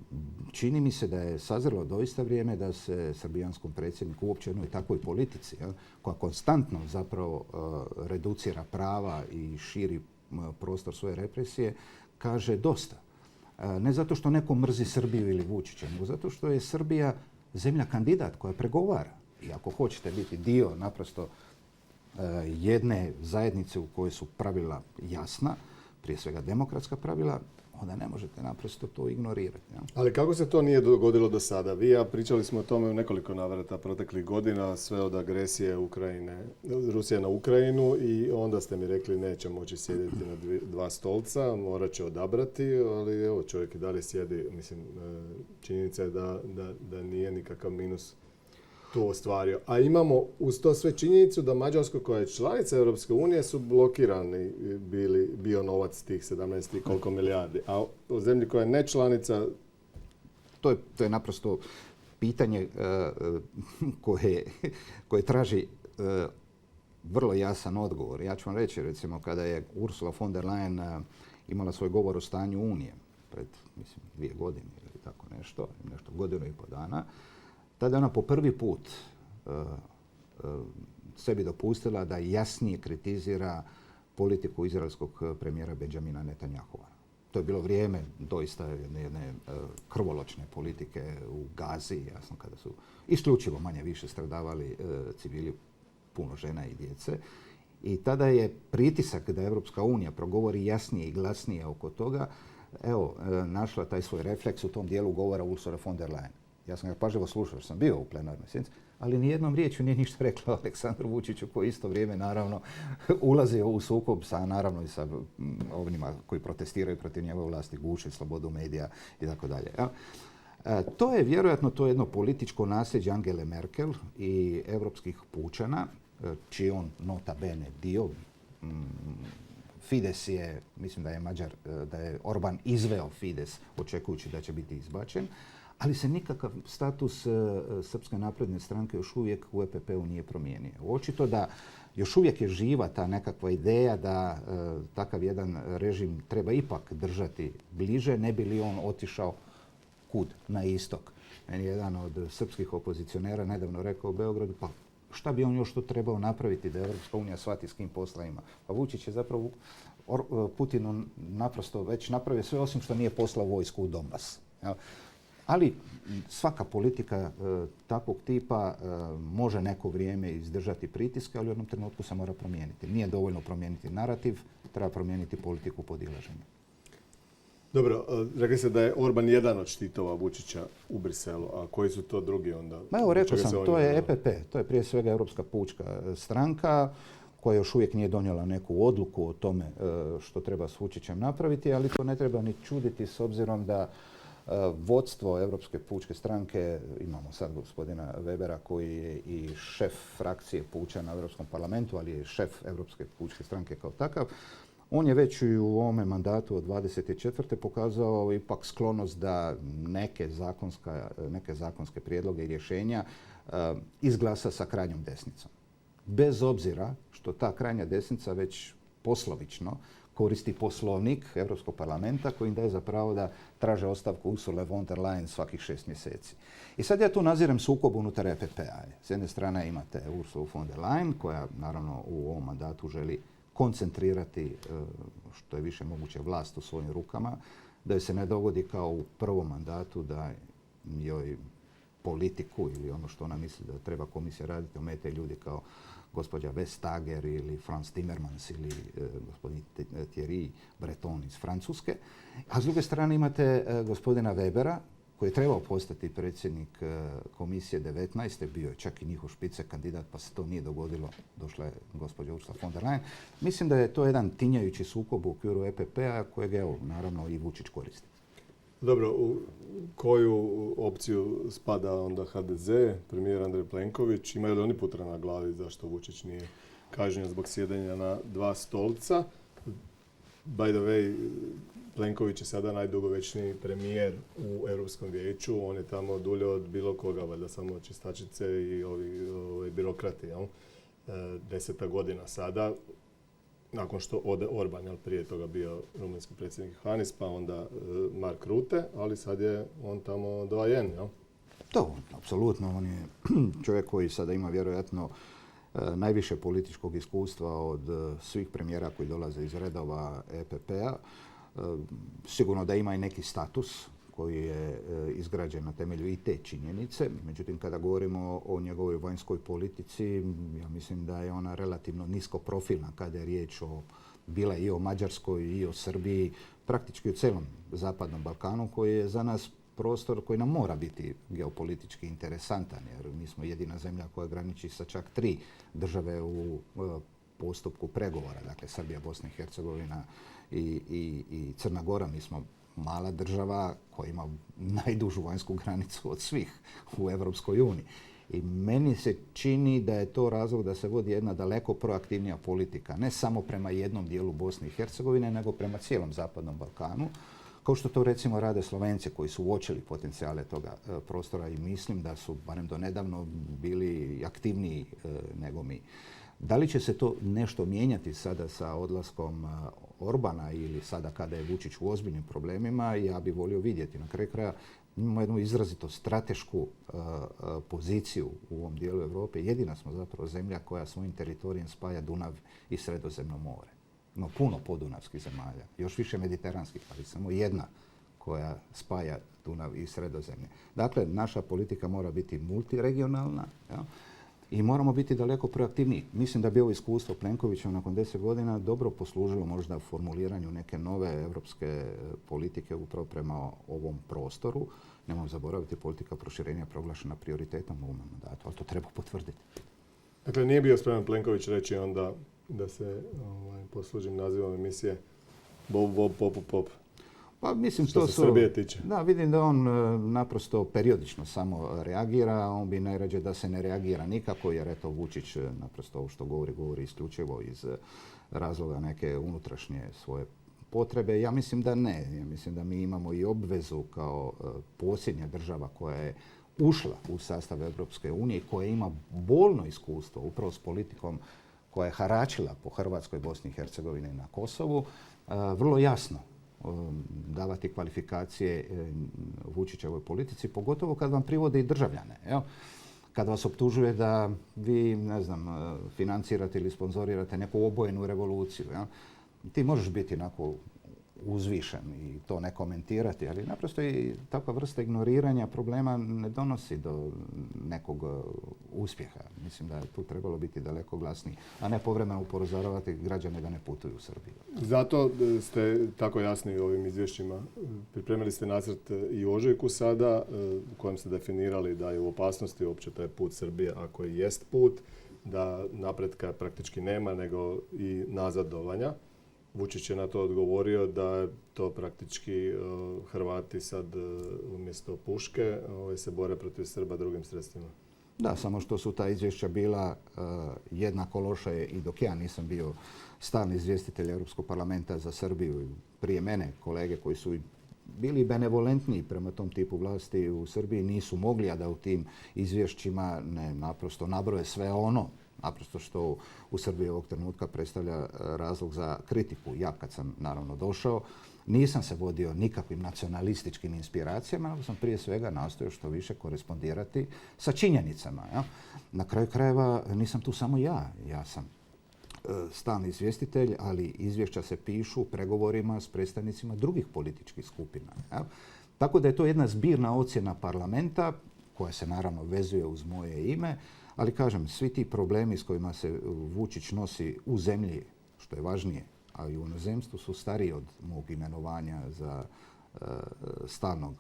čini mi se da je sazrelo doista vrijeme da se srbijanskom predsjedniku uopće jednoj takvoj politici, ja, koja konstantno zapravo reducira prava i širi prostor svoje represije, kaže dosta. Ne zato što neko mrzi Srbiju ili Vučića, nego zato što je Srbija zemlja kandidat koja pregovara. I ako hoćete biti dio naprosto jedne zajednice u kojoj su pravila jasna, prije svega demokratska pravila, onda ne možete naprosto to ignorirati. Ja? Ali kako se to nije dogodilo do sada? Vi i ja pričali smo o tome u nekoliko navrata proteklih godina, sve od agresije Rusije na Ukrajinu i onda ste mi rekli neće moći sjediti na dva stolca, morat će odabrati, ali evo čovjek i dalje sjedi. Mislim, činjenica je da nije nikakav minus to ostvario. A imamo uz to sve činjenicu da Mađarsko koja je članica Europske unije su blokirani bio novac tih 17 i koliko milijardi. A u zemlji koja je ne članica... To je naprosto pitanje koje traži vrlo jasan odgovor. Ja ću vam reći, recimo, kada je Ursula von der Leyen imala svoj govor o stanju Unije pred, mislim, 2 godine ili tako nešto godinu i pol dana, tada ona po prvi put sebi dopustila da jasnije kritizira politiku izraelskog premijera Benjamina Netanyahua. To je bilo vrijeme doista jedne krvoločne politike u Gazi, jasno kada su isključivo manje više stradavali civili, puno žena i djece. I tada je pritisak da Europska unija progovori jasnije i glasnije oko toga, evo, našla taj svoj refleks u tom dijelu govora Ursula von der Leyen. Ja sam ga pažljivo slušao, jer sam bio u plenarnoj sjednici, ali nijednom riječju nije ništa rekla o Aleksandru Vučiću koji isto vrijeme naravno ulazio u sukob naravno i sa ovnima koji protestiraju protiv njegove vlasti, guše slobodu medija i tako dalje. To je vjerojatno jedno političko nasljeđe Angele Merkel i europskih pučana, čiji on nota bene dio. Fides je, mislim da je Orban izveo Fides očekujući da će biti izbačen. Ali se nikakav status Srpske napredne stranke još uvijek u EPP-u nije promijenio. Očito da još uvijek je živa ta nekakva ideja da takav jedan režim treba ipak držati bliže, ne bi li on otišao kud? Na istok. Meni je jedan od srpskih opozicionera nedavno rekao u Beogradu, pa šta bi on još to trebao napraviti da Europska unija shvati s kim posla ima? Pa Vučić je zapravo Putinu naprosto već napravio sve osim što nije poslao vojsku u Donbas. Ali svaka politika takvog tipa može neko vrijeme izdržati pritiske, ali u jednom trenutku se mora promijeniti. Nije dovoljno promijeniti narativ, treba promijeniti politiku podilaženja. Dobro, rekli ste da je Orban jedan od štitova Vučića u Briselu, a koji su to drugi onda? Evo, rekao sam, to je EPP, to je prije svega Europska pučka stranka koja još uvijek nije donijela neku odluku o tome što treba s Vučićem napraviti, ali to ne treba ni čuditi s obzirom da Vodstvo Europske pučke stranke, imamo sad gospodina Webera koji je i šef frakcije Pučana u Europskom parlamentu, ali je šef Europske pučke stranke kao takav. On je već i u ovome mandatu od 24. pokazao ipak sklonost da neke zakonske prijedloge i rješenja izglasa sa krajnjom desnicom. Bez obzira što ta krajnja desnica već poslovično koristi poslovnik Europskog parlamenta koji im daje za pravo da traže ostavku Ursule von der Leyen svakih 6 mjeseci. I sad ja tu nazirem sukob unutar EPP-a. S jedne strane imate Ursulu von der Leyen koja naravno u ovom mandatu želi koncentrirati što je više moguće vlast u svojim rukama, da joj se ne dogodi kao u prvom mandatu da joj politiku ili ono što ona misli da treba komisija raditi omete ljudi kao gospođa Vestager ili Franz Timmermans ili gospodin Thierry Breton iz Francuske. A s druge strane imate gospodina Webera koji je trebao postati predsjednik komisije 19. bio je čak i njihov špice kandidat pa se to nije dogodilo. Došla je gospođa Ursula von der Leyen. Mislim da je to jedan tinjajući sukob u okviru EPP-a kojeg evo naravno i Vučić koristi. Dobro, u koju opciju spada onda HDZ, premijer Andrej Plenković? Imaju li oni putra na glavi zašto Vučić nije kažnjen zbog sjedenja na 2 stolca? By the way, Plenković je sada najdugovečniji premijer u Europskom vijeću. On je tamo dulje od bilo koga, valjda samo čistačice i ovi birokrati. Jel? 10 godina sada. Nakon što ode Orban, jel, prije toga bio rumunjski predsjednik Hanis, pa onda Mark Rutte, ali sad je on tamo doajen, jel? To, apsolutno. On je čovjek koji sada ima vjerojatno najviše političkog iskustva od svih premijera koji dolaze iz redova EPP-a. Sigurno da ima i neki status koji je izgrađen na temelju i te činjenice. Međutim, kada govorimo o njegovoj vanjskoj politici, ja mislim da je ona relativno nisko profilna kada je riječ bila i o Mađarskoj i o Srbiji, praktički u cijelom Zapadnom Balkanu koji je za nas prostor koji nam mora biti geopolitički interesantan, jer mi smo jedina zemlja koja graniči sa čak 3 države u postupku pregovora, dakle Srbija, Bosna i Hercegovina i Crna Gora. Mi smo mala država koja ima najdužu vanjsku granicu od svih u Europskoj uniji. I meni se čini da je to razlog da se vodi jedna daleko proaktivnija politika, ne samo prema jednom dijelu Bosne i Hercegovine, nego prema cijelom Zapadnom Balkanu, kao što to recimo rade Slovenci koji su uočili potencijale toga prostora i mislim da su barem do nedavno bili aktivniji nego mi. Da li će se to nešto mijenjati sada sa odlaskom Orbana ili sada kada je Vučić u ozbiljnim problemima, ja bih volio vidjeti. Na kraju kraja imamo jednu izrazito stratešku poziciju u ovom dijelu Europe. Jedina smo zapravo zemlja koja svojim teritorijem spaja Dunav i Sredozemno more. Ima puno podunavskih zemalja, još više mediteranskih, ali samo jedna koja spaja Dunav i Sredozemlje. Dakle, naša politika mora biti multiregionalna, ja? I moramo biti daleko proaktivniji. Mislim da bi ovo iskustvo Plenkovića nakon 10 godina dobro poslužilo možda u formuliranju neke nove europske politike upravo prema ovom prostoru. Nemojmo zaboraviti, politika proširenja proglašena prioritetom u ovom mandatu, ali to treba potvrditi. Dakle, nije bio spreman Plenković reći onda da se poslužim nazivom emisije Bob, Bob, Pop, Pop. Pa mislim što se Srbije tiče. Da, vidim da on naprosto periodično samo reagira. On bi najrađe da se ne reagira nikako, jer eto Vučić naprosto ovo što govori isključivo iz razloga neke unutrašnje svoje potrebe. Ja mislim da ne. Ja mislim da mi imamo i obvezu kao posljednja država koja je ušla u sastav Europske unije i koja ima bolno iskustvo upravo s politikom koja je haračila po Hrvatskoj, Bosni i Hercegovini i na Kosovu, vrlo jasno davati kvalifikacije Vučićevoj politici, pogotovo kad vam privode i državljane. Jel? Kad vas optužuje da vi, ne znam, financirate ili sponzorirate neku obojenu revoluciju. Jel? Ti možeš biti onako uzvišen i to ne komentirati, ali naprosto i takva vrsta ignoriranja problema ne donosi do nekog uspjeha. Mislim da je tu trebalo biti daleko glasniji, a ne povremeno upozoravati građane da ne putuju u Srbiju. Zato ste tako jasni u ovim izvješćima. Pripremili ste nacrt i u ožujku sada u kojem ste definirali da je u opasnosti uopće taj put Srbije, ako i jest put, da napretka praktički nema, nego i nazadovanja. Vučić je na to odgovorio da to praktički Hrvati sad umjesto puške se bore protiv Srba drugim sredstvima. Da, samo što su ta izvješća bila jednako loša i dok ja nisam bio stalni izvjestitelj Europskog parlamenta za Srbiju. Prije mene kolege koji su bili benevolentniji prema tom tipu vlasti u Srbiji nisu mogli, a da u tim izvješćima ne naprosto nabroje sve ono naprosto što u Srbiji ovog trenutka predstavlja razlog za kritiku. Ja kad sam naravno došao, nisam se vodio nikakvim nacionalističkim inspiracijama, nego sam prije svega nastojao što više korespondirati sa činjenicama. Ja? Na kraju krajeva nisam tu samo ja. Ja sam stalni izvjestitelj, ali izvješća se pišu u pregovorima s predstavnicima drugih političkih skupina. Ja? Tako da je to jedna zbirna ocjena parlamenta koja se naravno vezuje uz moje ime, ali kažem, svi ti problemi s kojima se Vučić nosi u zemlji, što je važnije, a i u inozemstvu, su stariji od mog imenovanja za stalnog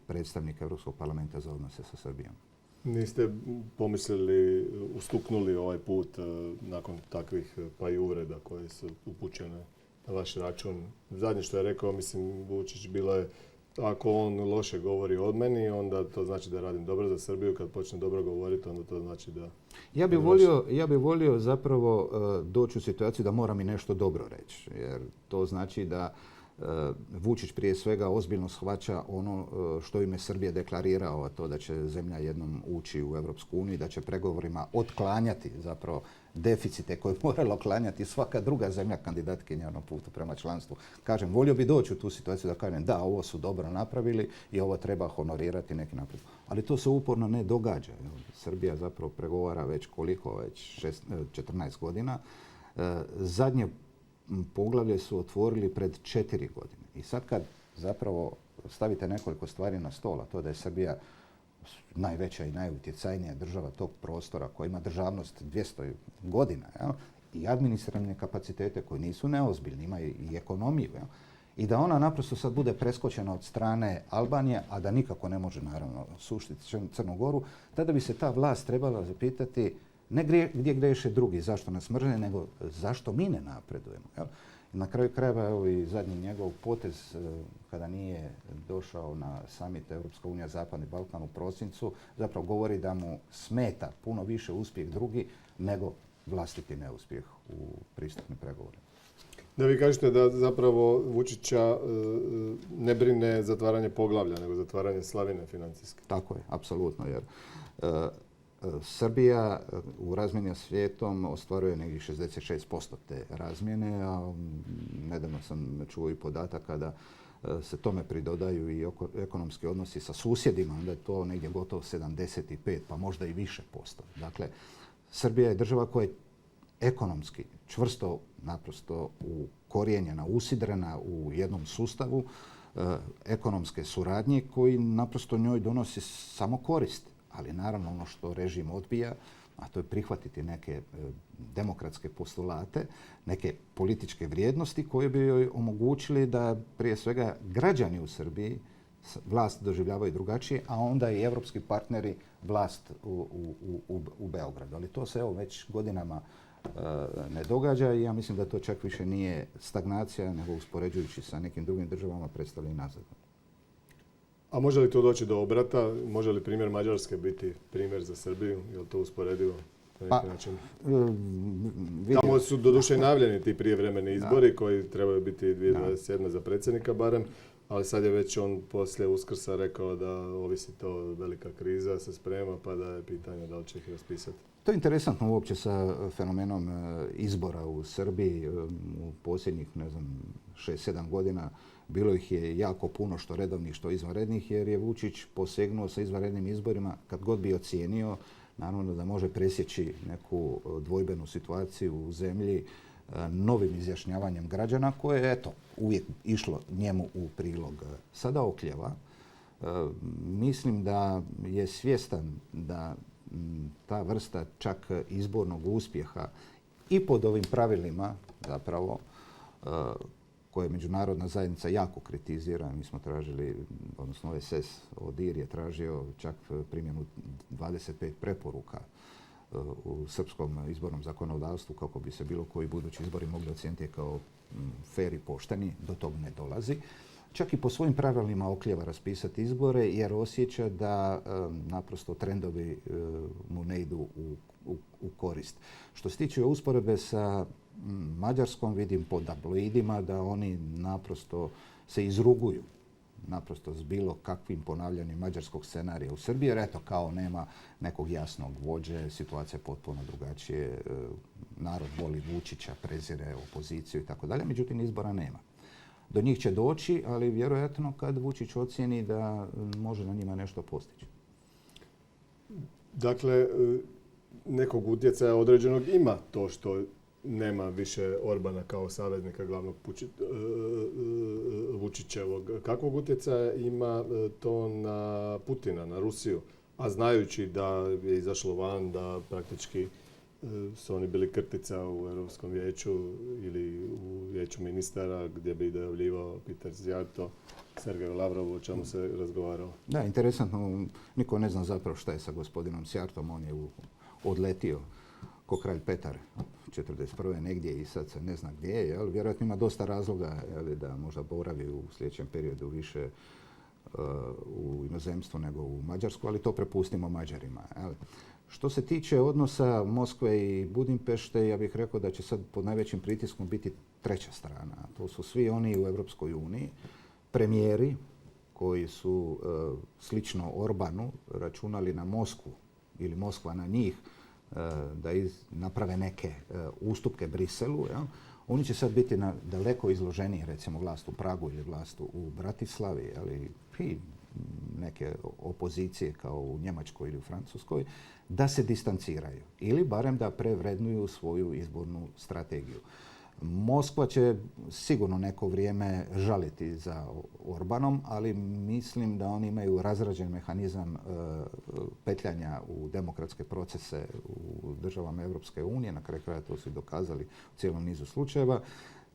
predstavnika Europskog parlamenta za odnose sa Srbijom. Niste pomislili, ustuknuli ovaj put nakon takvih pa i uvreda koje su upućene na vaš račun? Zadnje što je rekao, mislim, Vučić, bilo je ako on loše govori od meni, onda to znači da radim dobro za Srbiju. Kad počne dobro govoriti, onda to znači da... Ja bi volio zapravo doći u situaciju da moram i nešto dobro reći. Jer to znači da Vučić prije svega ozbiljno shvaća ono što ime Srbije deklarirao, a to da će zemlja jednom ući u Europsku uniju i da će pregovorima otklanjati zapravo deficite koje je morala otklanjati svaka druga zemlja kandidatkinja na putu prema članstvu. Kažem, volio bi doći u tu situaciju da kažem da, ovo su dobro napravili i ovo treba honorirati neki naprijed. Ali to se uporno ne događa. Srbija zapravo pregovara već 14 godina. Zadnje poglavlje su otvorili pred 4 godine. I sad kad zapravo stavite nekoliko stvari na stol, a to da je Srbija najveća i najutjecajnija država tog prostora koja ima državnost 200 godina, i administrativne kapacitete koji nisu neozbiljni, ima i ekonomiju, i da ona naprosto sad bude preskočena od strane Albanije, a da nikako ne može naravno suštiti Crnu Goru, tada bi se ta vlast trebala zapitati ne gdje greše drugi, zašto nas mrze, nego zašto mi ne napredujemo. Jel? Na kraju krajeva, evo i zadnji njegov potez kada nije došao na summit Europska unija Zapadni Balkan u prosincu, zapravo govori da mu smeta puno više uspjeh drugi nego vlastiti neuspjeh u pristupnim pregovorima. Da vi kažete da zapravo Vučića ne brine zatvaranje poglavlja, nego zatvaranje slavine financijske. Tako je, apsolutno, jer Srbija u razmjeni s svijetom ostvaruje negdje 66% te razmjene, a nedavno sam čuo i podatak kada se tome pridodaju i ekonomski odnosi sa susjedima, onda je to negdje gotovo 75, pa možda i više posto. Dakle, Srbija je država koja je ekonomski čvrsto naprosto ukorijenjena, usidrena u jednom sustavu ekonomske suradnje koji naprosto njoj donosi samo korist. Ali naravno ono što režim odbija, a to je prihvatiti neke demokratske postulate, neke političke vrijednosti koje bi joj omogućili da prije svega građani u Srbiji vlast doživljavaju drugačije, a onda i evropski partneri vlast u Beogradu. Ali to se evo već godinama ne događa i ja mislim da to čak više nije stagnacija, nego uspoređujući sa nekim drugim državama predstavlja i nazad. A može li to doći do obrata? Može li primjer Mađarske biti primjer za Srbiju? Je li to usporedivo na neki način? Tamo su doduše najavljeni ti prijevremeni izbori koji trebaju biti 2027. za predsjednika barem, ali sad je već on poslije Uskrsa rekao da ovisi to velika kriza se sprema, pa da je pitanje da li će ih raspisati. To je interesantno uopće sa fenomenom izbora u Srbiji. U posljednjih, 6-7 godina bilo ih je jako puno, što redovnih, što izvanrednih, jer je Vučić posegnuo sa izvanrednim izborima kad god bi ocijenio, naravno da može presjeći neku dvojbenu situaciju u zemlji novim izjašnjavanjem građana koje je uvijek išlo njemu u prilog. Sada okljeva. Mislim da je svjestan da ta vrsta čak izbornog uspjeha i pod ovim pravilima zapravo koje međunarodna zajednica jako kritizira. Mi smo tražili, odnosno OESS, ODIHR je tražio čak primjenu 25 preporuka u srpskom izbornom zakonodavstvu kako bi se bilo koji budući izbori mogli ocijeniti kao fer i pošteni. Do tog ne dolazi. Čak i po svojim pravilima oklijeva raspisati izbore jer osjeća da naprosto trendovi mu ne idu u korist. Što se tiče usporedbe sa Mađarskom, vidim po tabloidima da oni naprosto se izruguju naprosto s bilo kakvim ponavljanjem mađarskog scenarija u Srbiji, jer eto kao nema nekog jasnog vođe, situacija je potpuno drugačije, narod voli Vučića, prezire opoziciju i tako dalje, međutim izbora nema. Do njih će doći, ali vjerojatno kad Vučić ocijeni da može na njima nešto postići. Dakle, nekog utjecaja određenog ima to što nema više Orbana kao saveznika glavnog Vučićevog. Kakvog utjecaja ima to na Putina, na Rusiju? A znajući da je izašlo van, da praktički su oni bili krtica u Europskom vijeću ili u vijeću ministara gdje bi dojavljivao Peter Szijjártó, Sergej Lavrov, o čemu se razgovarao. Da, interesantno. Niko ne zna zapravo šta je sa gospodinom Szijjártom. On je odletio ko kralj Petar 1941. negdje i sad se ne zna gdje je. Vjerojatno ima dosta razloga da možda boravi u sljedećem periodu više u inozemstvu nego u Mađarsku, ali to prepustimo Mađarima. Što se tiče odnosa Moskve i Budimpešte, ja bih rekao da će sad pod najvećim pritiskom biti treća strana. To su svi oni u Europskoj uniji, premijeri koji su slično Orbanu računali na Moskvu ili Moskva na njih da naprave neke ustupke Briselu. Ja? Oni će sad biti daleko izloženiji, recimo vlast u Pragu ili vlast u Bratislavi, ali i neke opozicije kao u Njemačkoj ili u Francuskoj, da se distanciraju ili barem da prevrednuju svoju izbornu strategiju. Moskva će sigurno neko vrijeme žaliti za Orbanom, ali mislim da oni imaju razrađen mehanizam petljanja u demokratske procese u državama Europske unije. Na kraju kraja to su i dokazali u cijelom nizu slučajeva.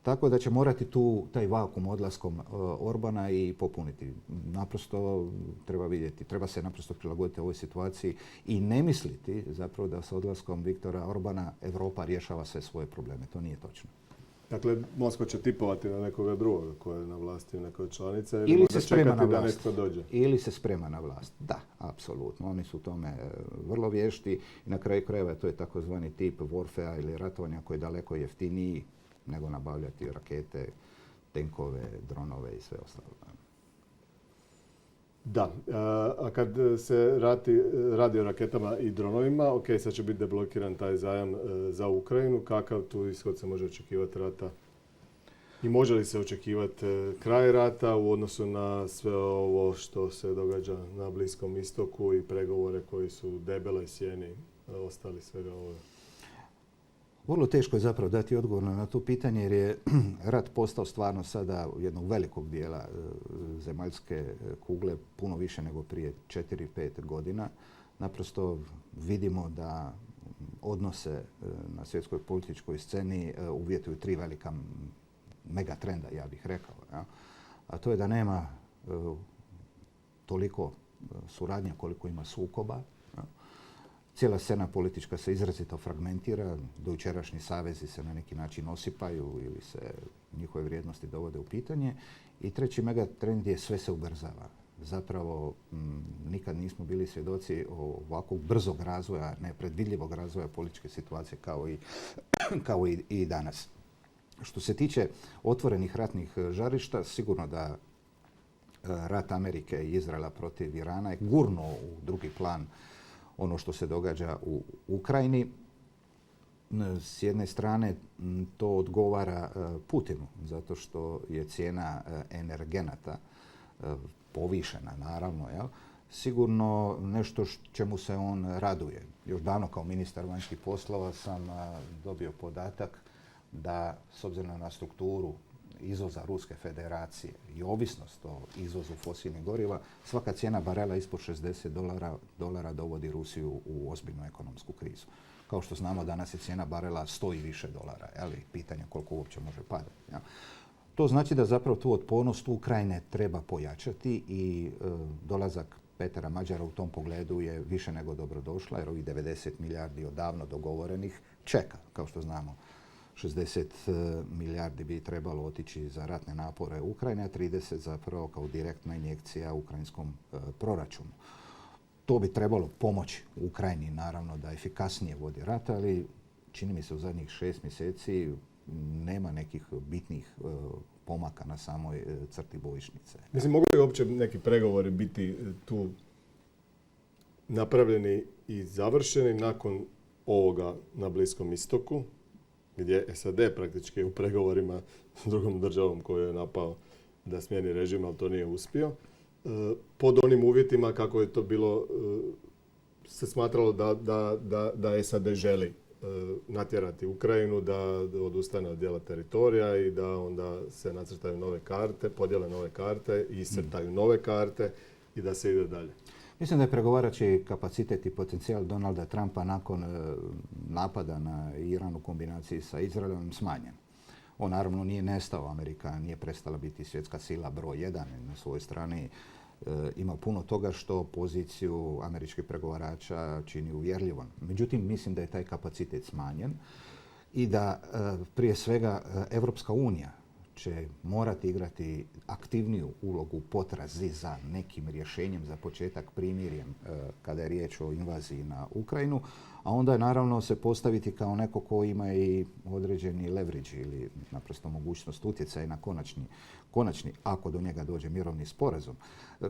Tako da će morati taj vakuum odlaskom Orbana i popuniti. Naprosto treba vidjeti, treba se naprosto prilagoditi ovoj situaciji i ne misliti zapravo da sa odlaskom Viktora Orbana Europa rješava sve svoje probleme. To nije točno. Dakle, Moskva će tipovati na nekoga drugoga koji je na vlasti u nekoj članice ili se sprema na vlast. Da netko dođe. Ili se sprema na vlast. Da, apsolutno. Oni su u tome vrlo vješti i na kraju krajeva to je takozvani tip warfare ili ratovanja koji je daleko jeftiniji nego nabavljati rakete, tenkove, dronove i sve ostalo. Da, a kad se radi o raketama i dronovima, ok, sad će biti deblokiran taj zajam za Ukrajinu. Kakav tu ishod se može očekivati rata? I može li se očekivati kraj rata u odnosu na sve ovo što se događa na Bliskom istoku i pregovore koji su debeloj sjeni ostali svega ovoga? Vrlo teško je zapravo dati odgovor na to pitanje jer je rat postao stvarno sada jednog velikog dijela zemaljske kugle puno više nego prije 4-5 godina. Naprosto vidimo da odnose na svjetskoj političkoj sceni uvjetuju 3 velika megatrenda, ja bih rekao. Ja? A to je da nema toliko suradnje koliko ima sukoba. Cijela scena politička se izrazito fragmentira, dojučerašnji savezi se na neki način osipaju ili se njihove vrijednosti dovode u pitanje. I treći megatrend je sve se ubrzava. Zapravo nikad nismo bili svjedoci ovakvog brzog razvoja, nepredvidljivog razvoja političke situacije kao i danas. Što se tiče otvorenih ratnih žarišta, sigurno da rat Amerike i Izraela protiv Irana je gurnuo u drugi plan ono što se događa u Ukrajini. S jedne strane to odgovara Putinu zato što je cijena energenata povišena, naravno. Jel? Sigurno nešto čemu se on raduje. Još davno kao ministar vanjskih poslova sam dobio podatak da s obzirom na strukturu izvoza Ruske federacije i ovisnost o izvozu fosilnih goriva, svaka cijena barela ispod $60 dovodi Rusiju u ozbiljnu ekonomsku krizu. Kao što znamo, danas je cijena barela 100 i više dolara. Pitanje koliko uopće može padati. Ja. To znači da zapravo tu otpornost Ukrajine treba pojačati i dolazak Petera Mađara u tom pogledu je više nego dobrodošla, jer ovih 90 milijardi odavno dogovorenih čeka, kao što znamo. 60 milijardi bi trebalo otići za ratne napore Ukrajine, a 30 zapravo kao direktna injekcija ukrajinskom proračunu. To bi trebalo pomoći Ukrajini, naravno, da efikasnije vodi rat, ali čini mi se u zadnjih 6 mjeseci nema nekih bitnih pomaka na samoj crti bojišnice. Mislim, mogu li uopće neki pregovori biti tu napravljeni i završeni nakon ovoga na Bliskom istoku, gdje SAD praktički u pregovorima s drugom državom koju je napao da smijeni režim, ali to nije uspio, pod onim uvjetima kako je to bilo, se smatralo da SAD želi natjerati Ukrajinu da odustane od dijela teritorija i da onda se nacrtaju nove karte, podijele nove karte i iscrtaju nove karte i da se ide dalje. Mislim da je pregovarački kapacitet i potencijal Donalda Trumpa nakon napada na Iran u kombinaciji sa Izraelom smanjen. On naravno nije nestao, Amerika nije prestala biti svjetska sila broj 1 na svojoj strani. Ima puno toga što poziciju američkih pregovarača čini uvjerljivom. Međutim, mislim da je taj kapacitet smanjen i da prije svega Evropska unija će morati igrati aktivniju ulogu u potrazi za nekim rješenjem, za početak primirjem kada je riječ o invaziji na Ukrajinu, a onda naravno se postaviti kao neko ko ima i određeni leverage ili naprosto mogućnost utjecaja na konačni, ako do njega dođe mirovni sporazum.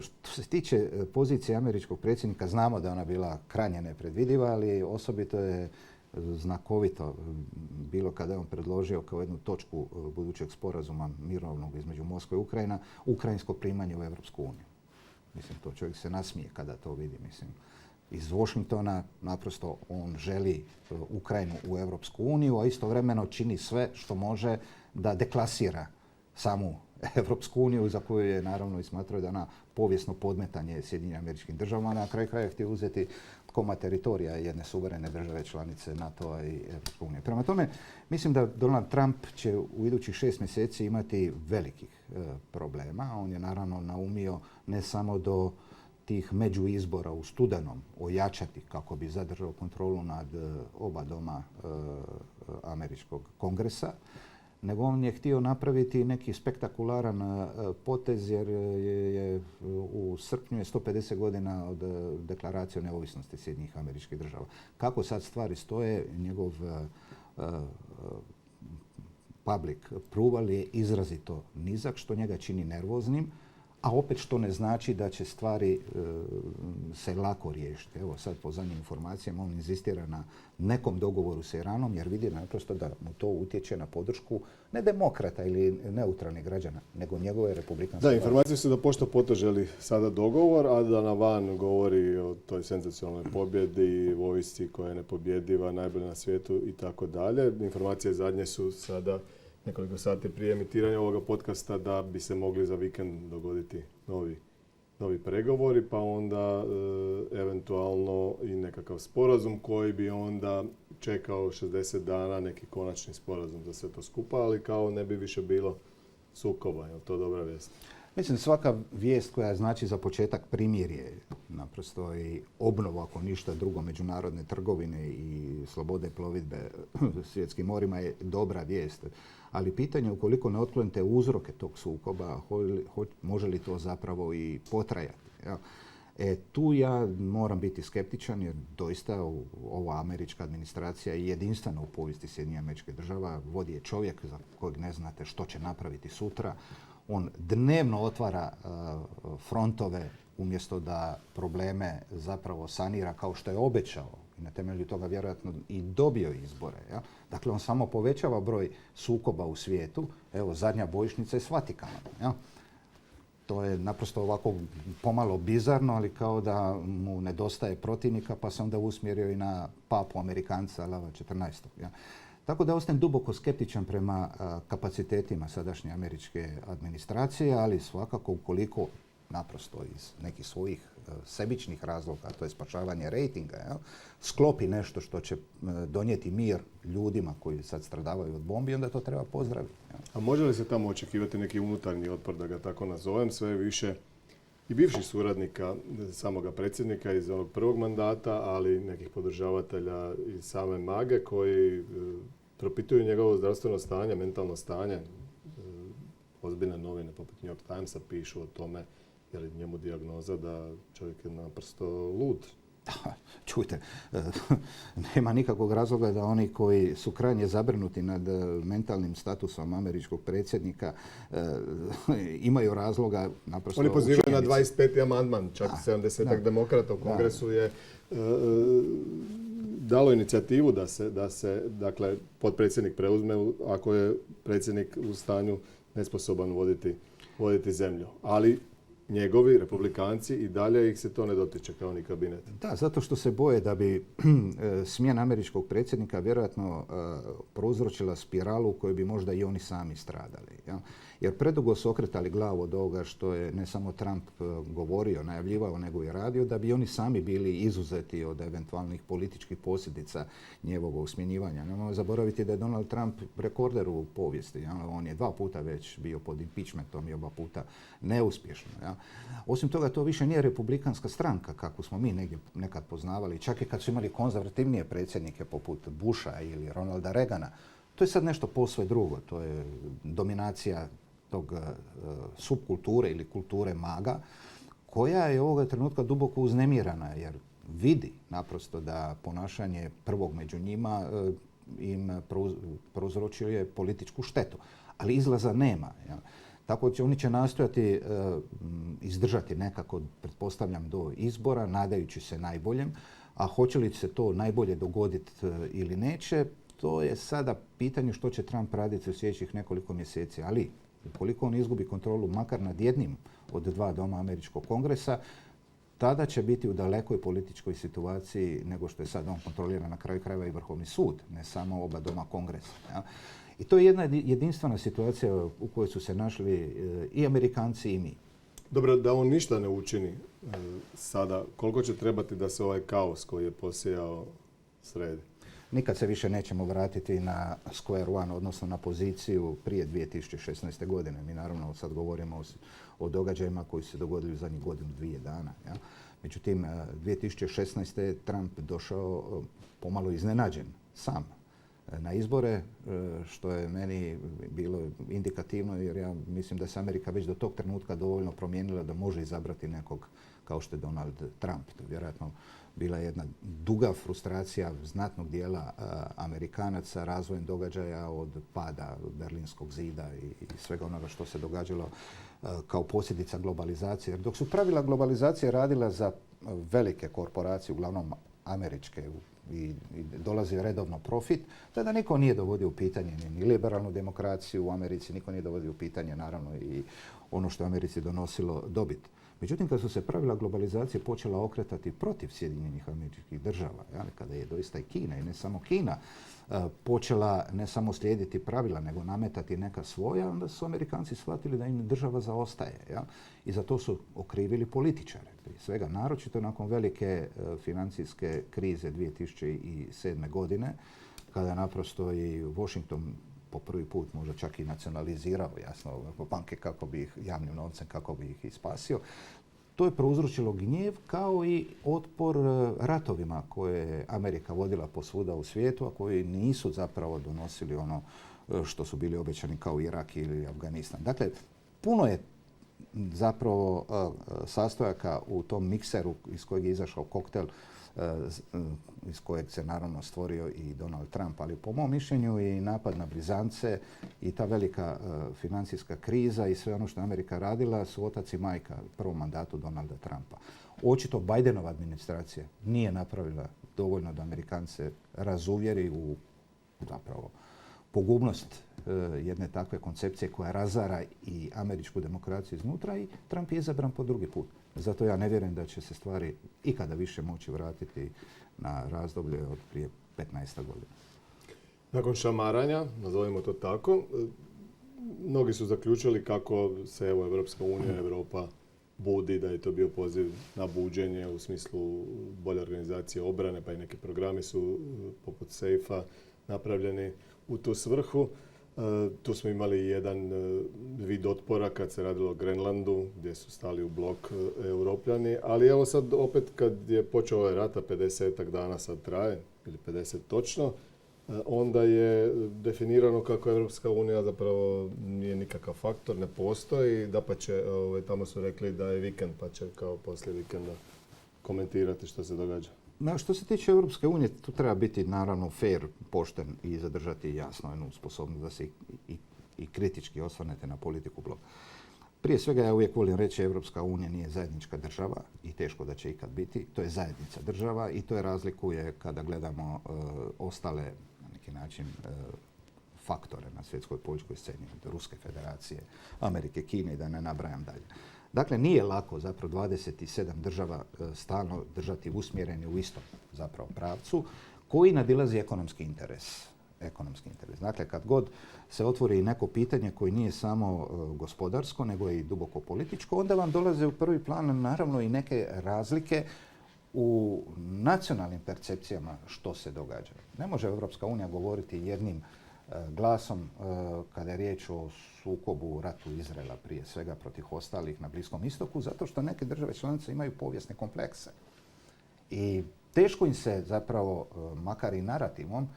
Što se tiče pozicije američkog predsjednika, znamo da je ona bila krajnje nepredvidiva, ali osobito je znakovito bilo kada je on predložio kao jednu točku budućeg sporazuma mirovnog između Moskve i Ukrajina, ukrajinsko primanje u Europsku uniju. Mislim, to čovjek se nasmije kada to vidi. Mislim, iz Washingtona naprosto on želi Ukrajinu u Europsku uniju, a istovremeno čini sve što može da deklasira samu Europsku uniju, za koju je naravno i smatrao da ona povijesno podmetanje Sjedinjenim Američkim Državama, na kraju kraja htio uzeti koma teritorija jedne suverene države članice NATO-a i Europske unije. Prema tome, mislim da Donald Trump će u idućih 6 mjeseci imati velikih problema. On je naravno naumio ne samo do tih međuizbora u studenom ojačati kako bi zadržao kontrolu nad oba doma američkog kongresa, nego on je htio napraviti neki spektakularan potez jer je u srpnju je 150 godina od deklaracije o neovisnosti Sjedinjenih Američkih Država. Kako sad stvari stoje, njegov public approval je izrazito nizak, što njega čini nervoznim, a opet što ne znači da će stvari se lako riješiti. Evo sad po zadnjim informacijama on inzistira na nekom dogovoru sa Iranom jer vidi naprosto da mu to utječe na podršku ne demokrata ili neutralnih građana, nego njegove republikanske. Da, informacije su da pošto poto želi sada dogovor, a da na van govori o toj senzacionalnoj pobjedi, vojsci koja je nepobjediva, najbolja na svijetu i tako dalje. Informacije zadnje su sada nekoliko sati prije emitiranja ovoga podcasta da bi se mogli za vikend dogoditi novi pregovori, pa onda eventualno i nekakav sporazum koji bi onda čekao 60 dana, neki konačni sporazum za sve to skupa, ali kao ne bi više bilo sukoba. Je li to dobra vijest? Mislim, svaka vijest koja znači za početak primirje, naprosto i obnovu, ako ništa drugo, međunarodne trgovine i slobode plovidbe svjetskim morima je dobra vijest. Ali pitanje ukoliko ne otklonite uzroke tog sukoba, može li to zapravo i potrajati. Ja? Tu ja moram biti skeptičan jer doista ova američka administracija je jedinstvena u povijesti Sjedinjenih Američkih Država. Vodi je čovjek za kojeg ne znate što će napraviti sutra. On dnevno otvara frontove umjesto da probleme zapravo sanira kao što je obećao i na temelju toga vjerojatno i dobio izbore. Ja? Dakle, on samo povećava broj sukoba u svijetu. Evo, zadnja bojišnica je s Vatikanom. Ja? To je naprosto ovako pomalo bizarno, ali kao da mu nedostaje protivnika, pa se onda usmjerio i na papu Amerikanca Lava XIV. Ja? Tako da ostajem duboko skeptičan prema kapacitetima sadašnje američke administracije, ali svakako ukoliko naprosto iz nekih svojih sebičnih razloga, to je spašavanje rejtinga, ja, sklopi nešto što će donijeti mir ljudima koji sad stradavaju od bombi, onda to treba pozdraviti. Ja. A može li se tamo očekivati neki unutarnji otpor, da ga tako nazovem, sve više i bivših suradnika samoga predsjednika iz onog prvog mandata, ali nekih podržavatelja iz same Mage koji propituju njegovo zdravstveno stanje, mentalno stanje. Ozbiljne novine poput New York Timesa pišu o tome je li njemu dijagnoza da čovjek je naprosto lud. Čujte, nema nikakvog razloga da oni koji su krajnje zabrinuti nad mentalnim statusom američkog predsjednika imaju razloga naprosto... Oni pozivaju na 25. amandman, čak 70 demokrata u kongresu je dalo inicijativu da se dakle, potpredsjednik preuzme ako je predsjednik u stanju nesposoban voditi zemlju. Ali njegovi republikanci i dalje ih se to ne dotiče kao ni kabinet. Da, zato što se boje da bi smjena američkog predsjednika vjerojatno prouzročila spiralu u kojoj bi možda i oni sami stradali. Ja? Jer predugo su okretali glavu od ovoga što je ne samo Trump govorio, najavljivao, nego i radio, da bi oni sami bili izuzeti od eventualnih političkih posljedica njegovog smjenjivanja. Nemojmo zaboraviti da je Donald Trump rekorder u povijesti. Ja? On je 2 puta već bio pod impeachmentom i 2 puta neuspješno. Ja? Osim toga, to više nije republikanska stranka, kako smo mi negdje nekad poznavali. Čak i kad su imali konzervativnije predsjednike poput Busha ili Ronalda Reagana, to je sad nešto posve drugo. To je dominacija tog subkulture ili kulture maga, koja je ovoga trenutka duboko uznemirana jer vidi naprosto da ponašanje prvog među njima im prouzročuje političku štetu. Ali izlaza nema. Ja. Tako će oni će nastojati izdržati nekako, pretpostavljam, do izbora, nadajući se najboljem. A hoće li se to najbolje dogoditi ili neće, to je sada pitanje što će Trump raditi u sljedećih nekoliko mjeseci. Ali ukoliko on izgubi kontrolu makar nad jednim od 2 doma američkog kongresa, tada će biti u dalekoj političkoj situaciji nego što je sad on kontrolira na kraju krajeva i Vrhovni sud, ne samo oba doma kongresa. Ja? I to je jedna jedinstvena situacija u kojoj su se našli i Amerikanci i mi. Dobro, da on ništa ne učini sada, koliko će trebati da se ovaj kaos koji je posijao sredi? Nikad se više nećemo vratiti na square one, odnosno na poziciju prije 2016. godine. Mi naravno sad govorimo o događajima koji su se dogodili u zadnjih 1-2 dana. Ja? Međutim, 2016. je Trump došao pomalo iznenađen sam na izbore, što je meni bilo indikativno jer ja mislim da se Amerika već do tog trenutka dovoljno promijenila da može izabrati nekog kao što je Donald Trump. To je vjerojatno bila jedna duga frustracija znatnog dijela Amerikanaca razvojem događaja od pada Berlinskog zida i svega onoga što se događalo kao posljedica globalizacije. Jer dok su pravila globalizacije radila za velike korporacije, uglavnom američke, i dolazi redovno profit, tada niko nije dovodio u pitanje ni liberalnu demokraciju u Americi, niko nije dovodio u pitanje naravno i ono što je Americi donosilo dobit. Međutim, kad su se pravila globalizacije počela okretati protiv Sjedinjenih Američkih Država, kada je doista i Kina, i ne samo Kina, počela ne samo slijediti pravila, nego nametati neka svoja, onda su Amerikanci shvatili da im država zaostaje. Ja? I za to su okrivili političare. Prije svega, naročito nakon velike financijske krize 2007. godine, kada naprosto i Washington po prvi put možda čak i nacionalizirao, jasno, banke kako bi ih javnim novcem, kako bi ih i spasio. To je prouzročilo gnjev kao i otpor ratovima koje je Amerika vodila posvuda u svijetu, a koji nisu zapravo donosili ono što su bili obećani kao Irak ili Afganistan. Dakle, puno je zapravo sastojaka u tom mikseru iz kojeg je izašao koktel iz kojeg se naravno stvorio i Donald Trump, ali po mom mišljenju i napad na Blizance i ta velika financijska kriza i sve ono što je Amerika radila su otac i majka prvom mandatu Donalda Trumpa. Očito Bidenova administracija nije napravila dovoljno da Amerikance razuvjeri u zapravo pogubnost jedne takve koncepcije koja razara i američku demokraciju iznutra i Trump je izabran po drugi put. Zato ja ne vjerujem da će se stvari ikada više moći vratiti na razdoblje od prije 15 godina. Nakon šamaranja, nazovimo to tako, mnogi su zaključili kako se Europska unija, Europa budi, da je to bio poziv na buđenje u smislu bolje organizacije obrane, pa i neki programi su poput SAFE-a napravljeni u tu svrhu. Tu smo imali jedan vid otpora kad se radilo o Grenlandu, gdje su stali u blok Europljani. Ali evo sad opet kad je počeo ovaj rata, 50-ak dana sad traje, ili 50 točno, onda je definirano kako Europska unija zapravo nije nikakav faktor, ne postoji. Dapače, tamo su rekli da je vikend, pa će kao poslije vikenda komentirati što se događa. Što se tiče Europske unije, tu treba biti naravno fair, pošten i zadržati jasno jednu sposobnost da se i kritički osvrnete na politiku bloka. Prije svega ja uvijek volim reći Europska unija nije zajednička država i teško da će ikad biti. To je zajednica država i to je razlikuje kada gledamo ostale na neki način faktore na svjetskoj političkoj sceni, Ruske federacije, Amerike, Kine i da ne nabrajam dalje. Dakle, nije lako zapravo 27 država stalno držati usmjereni u istom zapravo pravcu koji nadilazi ekonomski interes. Dakle, kad god se otvori neko pitanje koje nije samo gospodarsko, nego i duboko političko, onda vam dolaze u prvi plan naravno i neke razlike u nacionalnim percepcijama što se događa. Ne može Europska unija govoriti jednim glasom kada je riječ o sukobu, ratu Izraela prije svega protiv ostalih na Bliskom istoku, zato što neke države članice imaju povijesne komplekse. I teško im se zapravo, makar i narativom,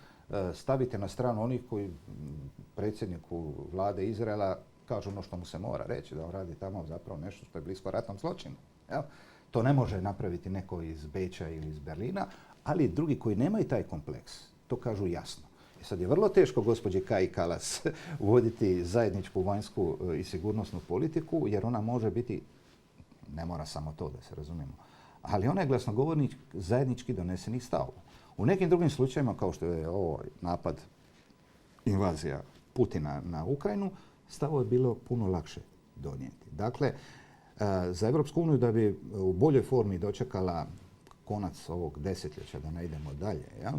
stavite na stranu onih koji predsjedniku vlade Izraela kažu ono što mu se mora reći, da on radi tamo zapravo nešto što je blisko ratnom zločinu. Jel? To ne može napraviti neko iz Beča ili iz Berlina, ali drugi koji nemaju taj kompleks, to kažu jasno. I sad je vrlo teško gospođi Kaji Kalas voditi zajedničku vanjsku i sigurnosnu politiku, jer ona može biti, ne mora samo to da se razumijemo, ali ona je glasnogovornik zajednički donesenih stavova. U nekim drugim slučajevima, kao što je ovo napad, invazija Putina na Ukrajinu, stavo je bilo puno lakše donijeti. Dakle, za Europsku uniju da bi u boljoj formi dočekala konac ovog desetljeća, da ne idemo dalje, jel?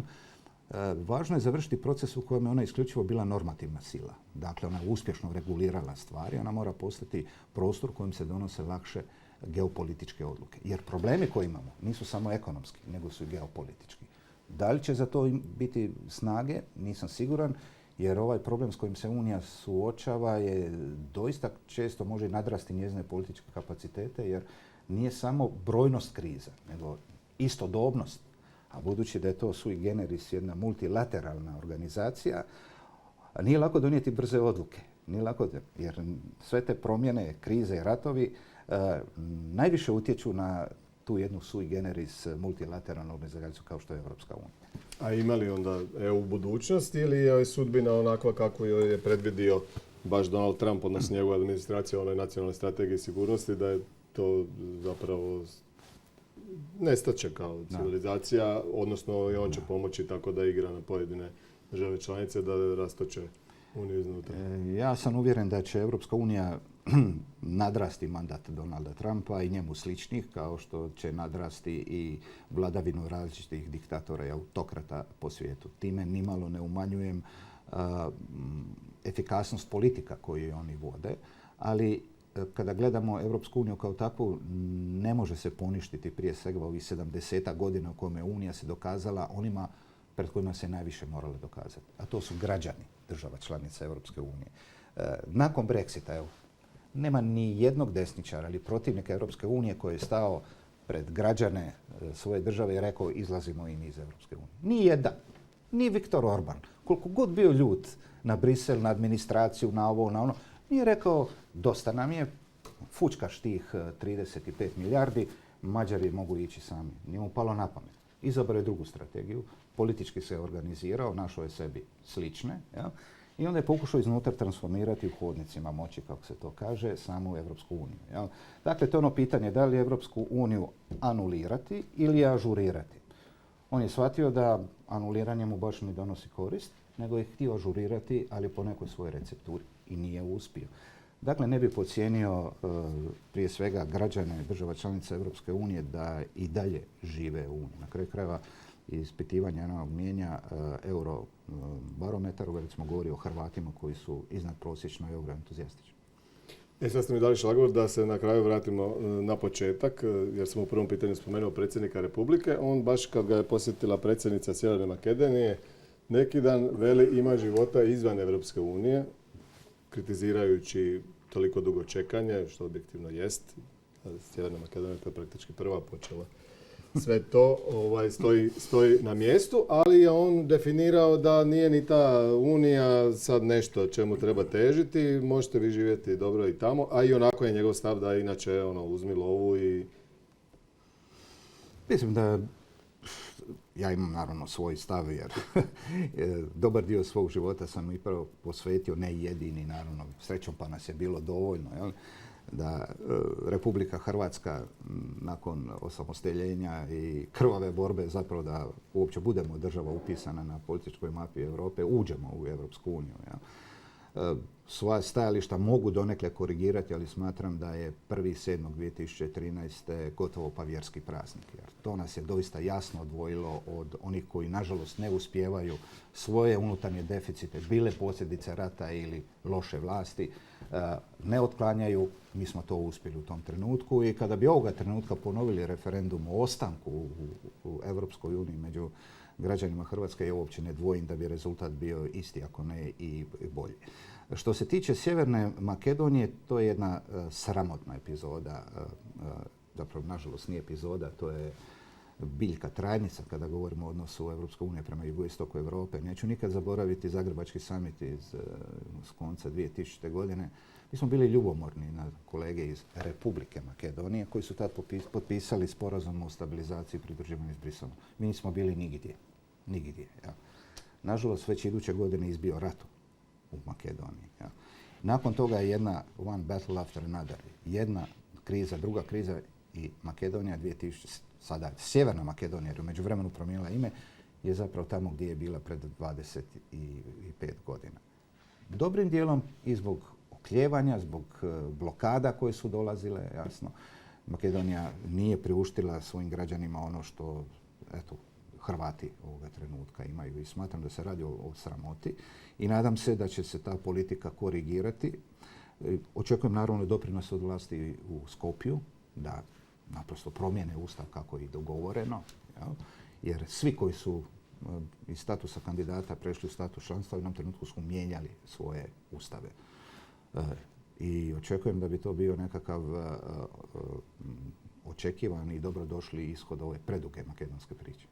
Važno je završiti proces u kojem je ona isključivo bila normativna sila. Dakle, ona je uspješno regulirala stvari, ona mora postati prostor kojim se donose lakše geopolitičke odluke. Jer problemi koje imamo nisu samo ekonomski, nego su i geopolitički. Da li će za to biti snage, nisam siguran, jer ovaj problem s kojim se Unija suočava je doista često može nadrasti njezine političke kapacitete, jer nije samo brojnost kriza, nego istodobnost. A budući da je to sui generis jedna multilateralna organizacija, nije lako donijeti brze odluke. Nije lako, jer sve te promjene, krize i ratovi najviše utječu na tu jednu sui generis multilateralnu organizaciju kao što je Europska unija. A ima li onda EU budućnost ili je sudbina onakva kako joj je predvidio baš Donald Trump, odnosno njegova administracija o onoj nacionalnoj strategiji sigurnosti, da je to zapravo nestaće kao civilizacija, odnosno i on će pomoći tako da igra na pojedine države članice da rastoče Uniju iznutra. Ja sam uvjeren da će Europska unija nadrasti mandat Donalda Trumpa i njemu sličnih, kao što će nadrasti i vladavinu različitih diktatora i autokrata po svijetu. Time nimalo ne umanjujem efikasnost politika koju oni vode, ali kada gledamo Europsku uniju kao takvu, ne može se poništiti prije svega ovih 70 godina u kojima je Unija se dokazala onima pred kojima se najviše moralo dokazati. A to su građani država članica Europske unije. Nakon Brexita, evo, nema ni jednog desničara ili protivnika Europske unije koji je stao pred građane svoje države i rekao izlazimo i mi iz Europske unije. Ni jedan. Ni Viktor Orban. Koliko god bio ljut na Brisel, na administraciju, na ovo, na ono, nije rekao dosta nam je, fučkaš tih 35 milijardi, Mađari mogu ići sami. Nije mu palo na pamet. Izabrao je drugu strategiju, politički se organizirao, našao je sebi slične, ja? I onda je pokušao iznutra transformirati u hodnicima moći, kako se to kaže, samu Europsku uniju. Ja? Dakle, to je ono pitanje da li Europsku uniju anulirati ili ažurirati. On je shvatio da anuliranje mu baš ne donosi korist, nego je htio ažurirati, ali po nekoj svojoj recepturi i nije uspio. Dakle, ne bi podcijenio prije svega građane država članica Europske unije da i dalje žive u Uniji. Na kraju krajeva ispitivanja onog mijenja Eurobarometar, recimo govori o Hrvatima koji su iznad prosječno euroentuzijastični. Sad ste mi dali šlagvor da se na kraju vratimo na početak, jer sam u prvom pitanju spomenuo predsjednika Republike. On baš kad ga je posjetila predsjednica Sjeverne Makedonije, Neki dan veli ima života izvan Evropske unije, kritizirajući toliko dugo čekanje, što objektivno jest. Sjeverna Makedonija je praktički prva počela. Sve to stoji na mjestu, ali je on definirao da nije ni ta unija sad nešto čemu treba težiti, možete vi živjeti dobro i tamo, a i onako je njegov stav da inače uzmi lovu i... Mislim da ja imam naravno svoj stav jer dobar dio svog života sam upravo posvetio, ne jedini naravno, srećom pa nas je bilo dovoljno, jel? Da Republika Hrvatska nakon osamostaljenja i krvave borbe zapravo da uopće budemo država upisana na političkoj mapi Europe, uđemo u Europsku uniju. Svoja stajališta mogu donekle korigirati, ali smatram da je 1.7.2013. gotovo pa vjerski praznik. Jer to nas je doista jasno odvojilo od onih koji nažalost ne uspijevaju svoje unutarnje deficite, bile posljedice rata ili loše vlasti, ne otklanjaju. Mi smo to uspjeli u tom trenutku i kada bi ovoga trenutka ponovili referendum o ostanku u Europskoj uniji među građanima Hrvatske, ja uopće ne dvojim da bi rezultat bio isti, ako ne i bolji. Što se tiče Sjeverne Makedonije, to je jedna sramotna epizoda, zapravo nažalost nije epizoda, to je biljka trajnica kada govorimo o odnosu Europske unije prema jugoistoku Europe. Neću nikad zaboraviti Zagrebački summit iz konca 2000. godine. Mi smo bili ljubomorni na kolege iz Republike Makedonije koji su tad potpisali sporazum o stabilizaciji i pridruživanju s Briselom. Mi nismo bili nigdje. Ja. Nažalost, već iduće godine izbio rat u Makedoniji. Ja. Nakon toga je jedna one battle after another. Jedna kriza, druga kriza i Makedonija 2000, sada Sjeverna Makedonija, jer u međuvremenu promijenila ime, je zapravo tamo gdje je bila pred 25 godina. Dobrim dijelom i zbog oklijevanja, zbog blokada koje su dolazile, jasno. Makedonija nije priuštila svojim građanima ono što, eto, Hrvati ovoga trenutka imaju i smatram da se radi o sramoti i nadam se da će se ta politika korigirati. Očekujem naravno doprinos od vlasti u Skopju da naprosto promijene ustav kako je i dogovoreno, jer svi koji su iz statusa kandidata prešli u status članstva u jednom trenutku su mijenjali svoje ustave. I očekujem da bi to bio nekakav očekivani i dobrodošli ishod ove preduge makedonske priče.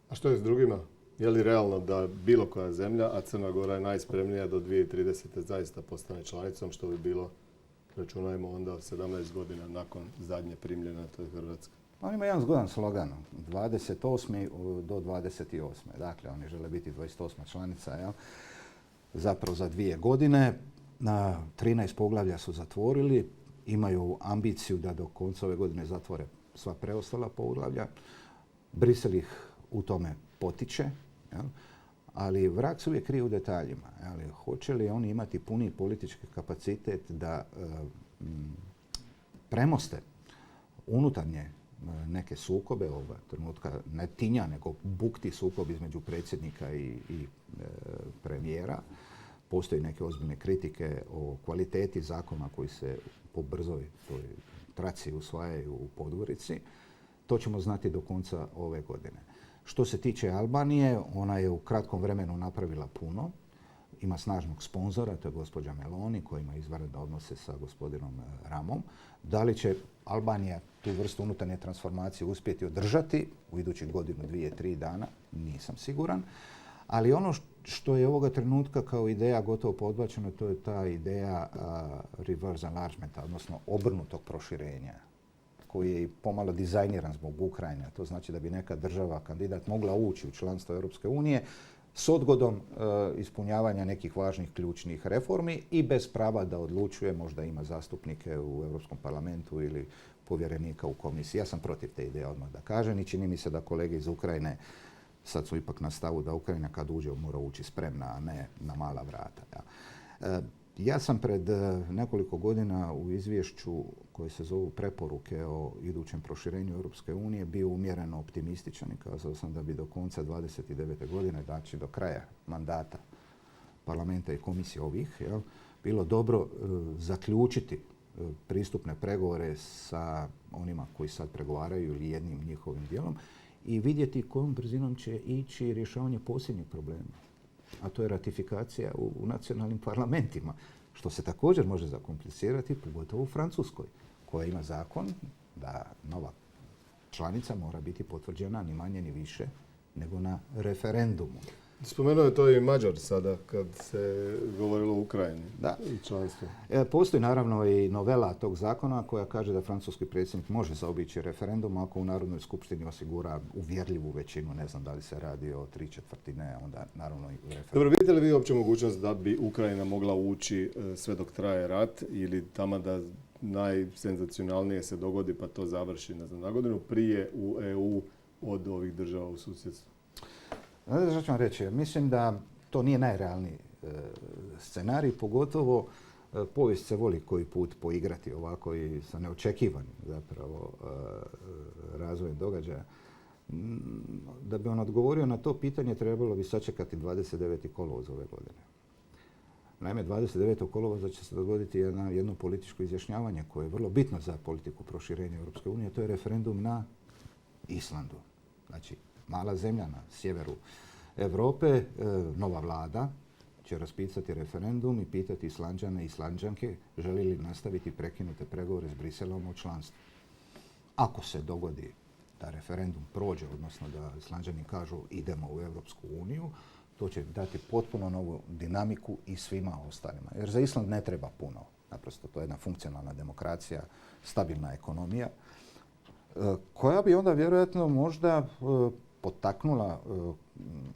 A što je s drugima? Je li realno da bilo koja zemlja, a Crna Gora je najspremnija do 2030. zaista postane članicom, što bi bilo, računajmo onda, 17 godina nakon zadnje primljene, to je Hrvatska? On ima jedan zgodan slogan, 28. do 28. Dakle, oni žele biti 28. članica, jel? Zapravo za 2 godine. 13 poglavlja su zatvorili, imaju ambiciju da do konca ove godine zatvore sva preostala poglavlja. Brisel ih u tome potiče, jel? Ali vrag se uvijek krije u detaljima. Jel? Hoće li oni imati puni politički kapacitet da premoste unutarnje neke sukobe, ovoga trenutka ne tinja, nego bukti sukob između predsjednika i premijera. Postoji neke ozbiljne kritike o kvaliteti zakona koji se po brzoj toj traci usvajaju u Podgorici. To ćemo znati do konca ove godine. Što se tiče Albanije, ona je u kratkom vremenu napravila puno. Ima snažnog sponzora, to je gospođa Meloni, koja ima izvanredne odnose sa gospodinom Ramom. Da li će Albanija tu vrstu unutarnje transformacije uspjeti održati u idućih godinu, 2, 3 dana, nisam siguran. Ali ono što je ovoga trenutka kao ideja gotovo podbačeno, to je ta ideja reverse enlargementa, odnosno obrnutog proširenja, koji je pomalo dizajniran zbog Ukrajine. To znači da bi neka država, kandidat, mogla ući u članstvo Europske unije s odgodom ispunjavanja nekih važnih ključnih reformi i bez prava da odlučuje, možda ima zastupnike u Europskom parlamentu ili povjerenika u komisiji. Ja sam protiv te ideje, odmah da kažem, i čini mi se da kolege iz Ukrajine sad su ipak na stavu da Ukrajina kad uđe mora ući spremna, a ne na mala vrata. Ja. Ja sam pred nekoliko godina u izvješću koje se zovu preporuke o idućem proširenju Europske unije bio umjereno optimističan i kazao sam da bi do konca 29. godine, znači do kraja mandata parlamenta i komisije ovih, jel, bilo dobro zaključiti pristupne pregovore sa onima koji sad pregovaraju ili jednim njihovim dijelom i vidjeti kojom brzinom će ići rješavanje posljednjeg problema. A to je ratifikacija u nacionalnim parlamentima, što se također može zakomplicirati, pogotovo u Francuskoj, koja ima zakon da nova članica mora biti potvrđena ni manje ni više nego na referendumu. Spomenuo je to i Mađar sada kad se govorilo o Ukrajini i članstvu. Postoji naravno i novela tog zakona koja kaže da francuski predsjednik može zaobići referendum ako u Narodnoj skupštini osigura uvjerljivu većinu. Ne znam da li se radi o 3/4, onda naravno i referendum. Dobro, vidite li vi uopće mogućnost da bi Ukrajina mogla ući sve dok traje rat ili tamo da najsenzacionalnije se dogodi pa to završi na godinu prije u EU od ovih država u susjedstvu? Znate što ću vam reći? Mislim da to nije najrealniji scenarij, pogotovo povijest se voli koji put poigrati ovako i sa neočekivanim zapravo razvojem događaja. Da bi on odgovorio na to pitanje trebalo bi sačekati 29. kolovoz ove godine. Naime, 29. kolovoza će se dogoditi jedno političko izjašnjavanje koje je vrlo bitno za politiku proširenja Europske unije, to je referendum na Islandu. Znači, mala zemlja na sjeveru Europe, nova vlada će raspisati referendum i pitati Islanđane i Islanđanke želi li nastaviti prekinute pregovore s Briselom o članstvu. Ako se dogodi da referendum prođe, odnosno da Islanđani kažu idemo u Europsku uniju, to će dati potpuno novu dinamiku i svima ostalima. Jer za Island ne treba puno. Naprosto to je jedna funkcionalna demokracija, stabilna ekonomija, koja bi onda vjerojatno možda potaknula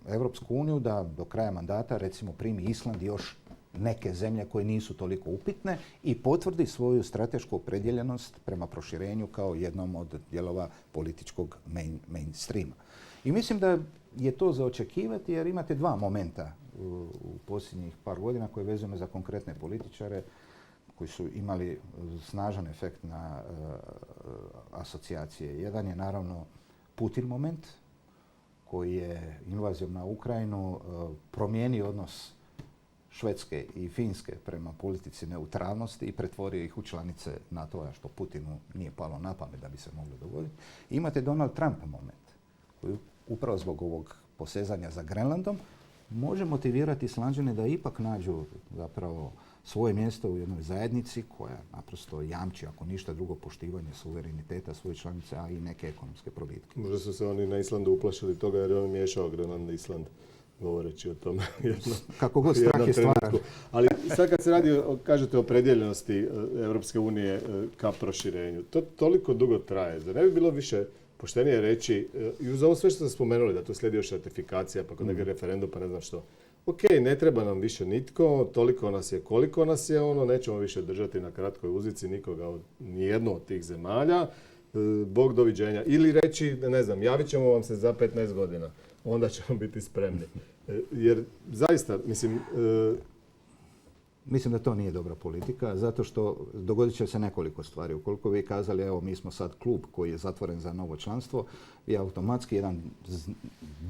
Europsku uniju da do kraja mandata recimo primi Island i još neke zemlje koje nisu toliko upitne i potvrdi svoju stratešku opredjeljenost prema proširenju kao jednom od dijelova političkog mainstreama. I mislim da je to za očekivati jer imate dva momenta u posljednjih par godina koje vezujemo za konkretne političare koji su imali snažan efekt na asocijacije. Jedan je naravno Putin moment koji je invazijom na Ukrajinu promijenio odnos Švedske i Finske prema politici neutralnosti i pretvorio ih u članice NATO-a, što Putinu nije palo na pamet da bi se moglo dogoditi. I imate Donald Trump moment koji upravo zbog ovog posezanja za Grenlandom može motivirati Islanđane da ipak nađu zapravo svoje mjesto u jednoj zajednici koja naprosto jamči, ako ništa drugo, poštivanje suvereniteta svoje članice, a i neke ekonomske probitke. Možda su se oni na Islandu uplašili toga jer je on miješao Grenland i Island, govoreći o tome. Kako god strah je stvaran. Ali sad kad se radi, kažete, o predjeljenosti Europske unije ka proširenju, to toliko dugo traje. Zar ne bi bilo više poštenije reći, i uz ovo sve što ste spomenuli, da tu slijedi još ratifikacija, pa kod neke referendum, pa ne znam što. Ok, ne treba nam više nitko, toliko nas je koliko nas je, nećemo više držati na kratkoj uzici nikoga od nijednu od tih zemalja. Bog doviđenja. Ili reći, ne znam, javit ćemo vam se za 15 godina, onda ćemo biti spremni. Jer zaista, Mislim da to nije dobra politika, zato što dogodit će se nekoliko stvari. Ukoliko vi kazali, evo, mi smo sad klub koji je zatvoren za novo članstvo, vi automatski jedan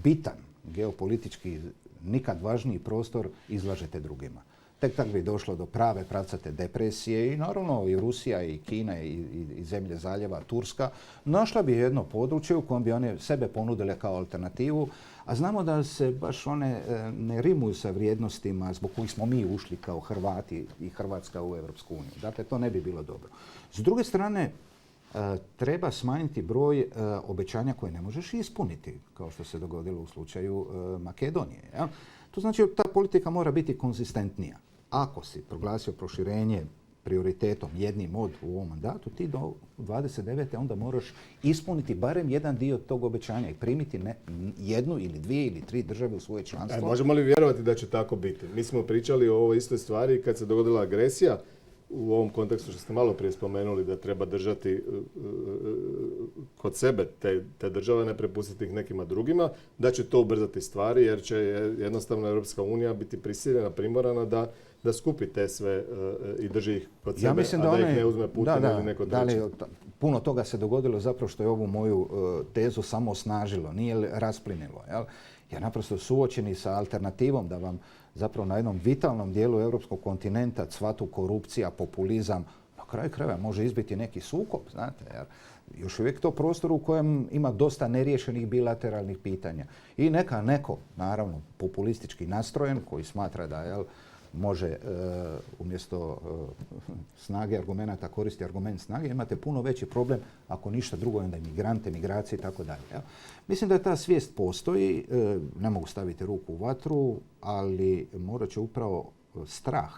bitan geopolitički, nikad važniji prostor izlažete drugima. Tek tak bi došlo do prave pravcate depresije i naravno i Rusija i Kina i zemlje zaljeva, Turska, našla bi jedno područje u kojem bi one sebe ponudile kao alternativu, a znamo da se baš one ne rimuju sa vrijednostima zbog kojih smo mi ušli kao Hrvati i Hrvatska u Europsku uniju. Dakle, to ne bi bilo dobro. S druge strane, treba smanjiti broj obećanja koje ne možeš ispuniti, kao što se dogodilo u slučaju Makedonije. Ja? To znači da ta politika mora biti konzistentnija. Ako si proglasio proširenje prioritetom jednim od u ovom mandatu, ti do 29. onda moraš ispuniti barem jedan dio tog obećanja i primiti jednu ili dvije ili tri države u svoje članstvo. Možemo li vjerovati da će tako biti? Mi smo pričali o ovoj istoj stvari kad se dogodila agresija, u ovom kontekstu što ste malo prije spomenuli, da treba držati kod sebe te države, ne prepustiti ih nekima drugima, da će to ubrzati stvari jer će jednostavno Europska unija biti prisiljena, primorana da skupi te sve i drži ih kod sebe, mislim a da ih ne uzme Putin ili neko treći. Puno toga se dogodilo zapravo što je ovu moju tezu samo osnažilo, nije rasplinilo. Jel? Jer naprosto suočeni sa alternativom da vam zapravo na jednom vitalnom dijelu europskog kontinenta cvatu korupcija, populizam, na kraju krajeva može izbiti neki sukob, znate, jer još uvijek to prostor u kojem ima dosta neriješenih bilateralnih pitanja. I neka neko, naravno, populistički nastrojen koji smatra da može umjesto snage argumenata koristi argument snage, imate puno veći problem ako ništa drugo, onda imigrante, migracije i tako dalje. Mislim da ta svijest postoji, ne mogu staviti ruku u vatru, ali morat će upravo strah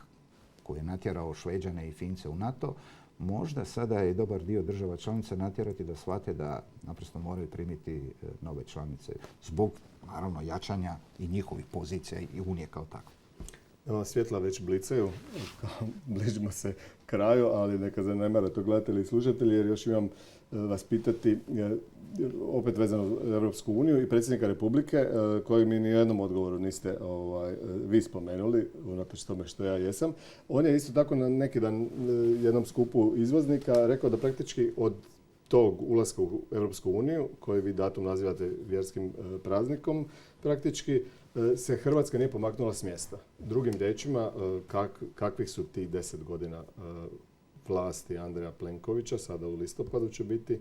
koji je natjerao Šveđane i Fince u NATO, možda sada je dobar dio država članica natjerati da shvate da naprosto moraju primiti nove članice zbog, naravno, jačanja i njihovih pozicija i Unije kao tako. Svjetla već blicaju, bližimo se kraju, ali neka zanemara to gledatelji i slušatelji, jer još imam vas pitati, opet vezano u Europsku uniju i predsjednika Republike, koji mi ni u jednom odgovoru niste vi spomenuli, unatoč tome što ja jesam. On je isto tako na neki dan jednom skupu izvoznika rekao da praktički od tog ulaska u Europsku uniju, koji vi datum nazivate vjerskim praznikom, praktički se Hrvatska nije pomaknula s mjesta. Drugim riječima, kakvih su tih 10 godina vlasti Andreja Plenkovića, sada u listopadu će biti,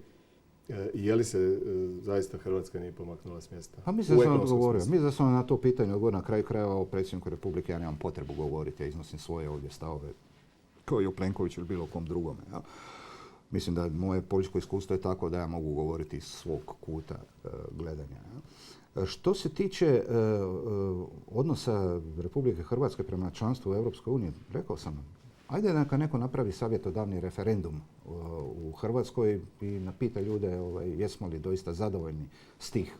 je li se zaista Hrvatska nije pomaknula s mjesta? Pa mislim da sam odgovorio. Mislim da sam na to pitanje odgovorio na kraju krajeva o predsjedniku Republike. Ja nemam potrebu govoriti, ja iznosim svoje ovdje stavove kao i o Plenkoviću ili bilo kom drugome. Ja. Mislim da moje političko iskustvo je tako da ja mogu govoriti iz svog kuta gledanja. Ja. Što se tiče odnosa Republike Hrvatske prema članstvu u Europskoj uniji, rekao sam, ajde neka neko napravi savjetodavni referendum u Hrvatskoj i napita ljude jesmo li doista zadovoljni s tih